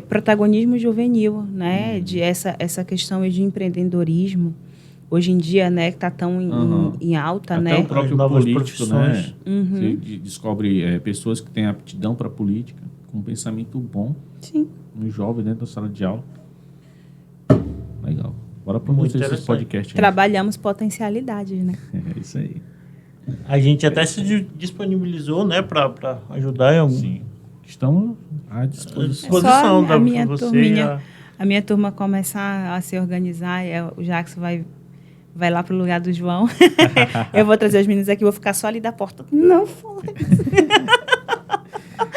C: protagonismo juvenil, né? De essa questão de empreendedorismo. Hoje em dia, né, que está tão em alta,
A: até
C: né?
A: O próprio político, né? Você descobre pessoas que têm aptidão para política, com um pensamento bom.
C: Sim.
A: Um jovem dentro da sala de aula. Legal. Bora produzir esses podcasts.
C: Trabalhamos potencialidades, né?
A: É isso aí.
B: A gente até se disponibilizou, né, para ajudar em algum...
A: Sim. Estamos à disposição.
C: Só a minha turminha, a minha turma começar a se organizar, o Jackson vai lá pro lugar do João. Eu vou trazer os meninos aqui, vou ficar só ali da porta. Não foi.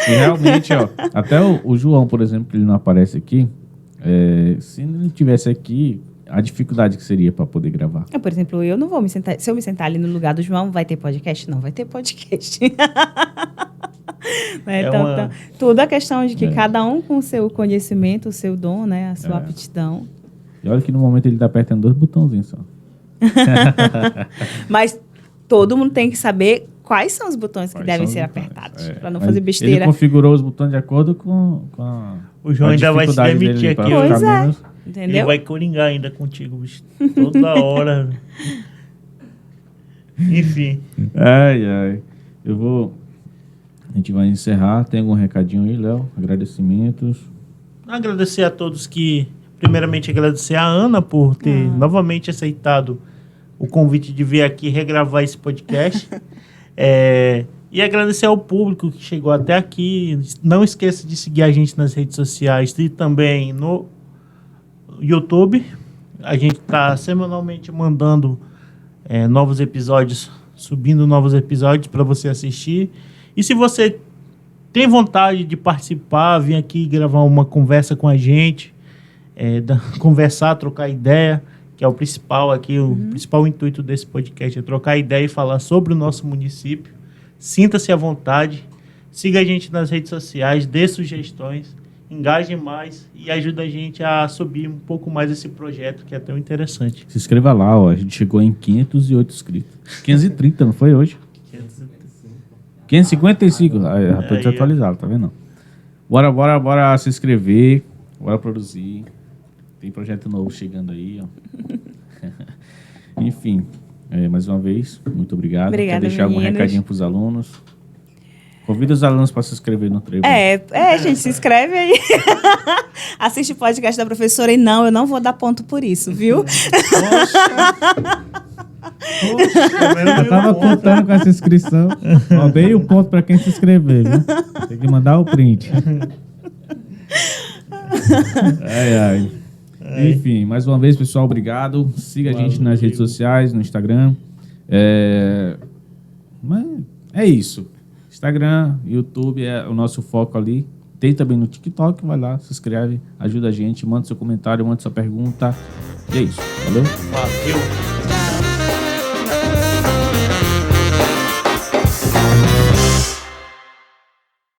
A: E realmente, ó, até o João, por exemplo, que ele não aparece aqui, se ele não estivesse aqui, a dificuldade que seria para poder gravar.
C: Por exemplo, eu não vou me sentar. Se eu me sentar ali no lugar do João, vai ter podcast? Não vai ter podcast. Então, tudo a questão de que cada um com o seu conhecimento, o seu dom, né, a sua aptidão.
A: E olha que no momento ele está apertando 2 botãozinhos só.
C: Mas todo mundo tem que saber quais são os botões que devem ser apertados, para não fazer besteira.
A: Ele configurou os botões de acordo com a
B: O João ainda vai se demitir aqui.
C: Pois é. Entendeu?
B: Ele vai coringar ainda contigo, bicho. Toda hora. Enfim.
A: Ai. A gente vai encerrar. Tem algum recadinho aí, Léo? Agradecimentos.
B: Agradecer a todos primeiramente agradecer a Ana por ter novamente aceitado o convite de vir aqui regravar esse podcast. E agradecer ao público que chegou até aqui. Não esqueça de seguir a gente nas redes sociais e também no YouTube. A gente está semanalmente mandando novos episódios, subindo novos episódios para você assistir. E se você tem vontade de participar, vir aqui gravar uma conversa com a gente, conversar, trocar ideia, que é o principal aqui, o principal intuito desse podcast é trocar ideia e falar sobre o nosso município. Sinta-se à vontade, siga a gente nas redes sociais, dê sugestões, engaje mais e ajuda a gente a subir um pouco mais esse projeto que é tão interessante.
A: Se inscreva lá, ó. A gente chegou em 508 inscritos. 530, não foi hoje? 555. Já tô desatualizado, tá vendo? Bora se inscrever, bora produzir. Tem projeto novo chegando aí, ó. Enfim, mais uma vez, muito obrigado.
C: Obrigada,
A: quer deixar
C: meninos.
A: algum recadinho pros alunos? Convida os alunos para se inscrever no Trevo.
C: Gente, se inscreve aí. Assiste o podcast da professora e eu não vou dar ponto por isso, viu?
A: Eu tava contando com essa inscrição. Ó, dei o ponto para quem se inscrever, viu? Tem que mandar o print. Ai. Enfim, mais uma vez, pessoal, obrigado. Siga a gente nas redes sociais, no Instagram. Mas é isso. Instagram, YouTube é o nosso foco ali. Tem também no TikTok, vai lá, se inscreve, ajuda a gente, manda seu comentário, manda sua pergunta. E é isso. Valeu?
B: Valeu.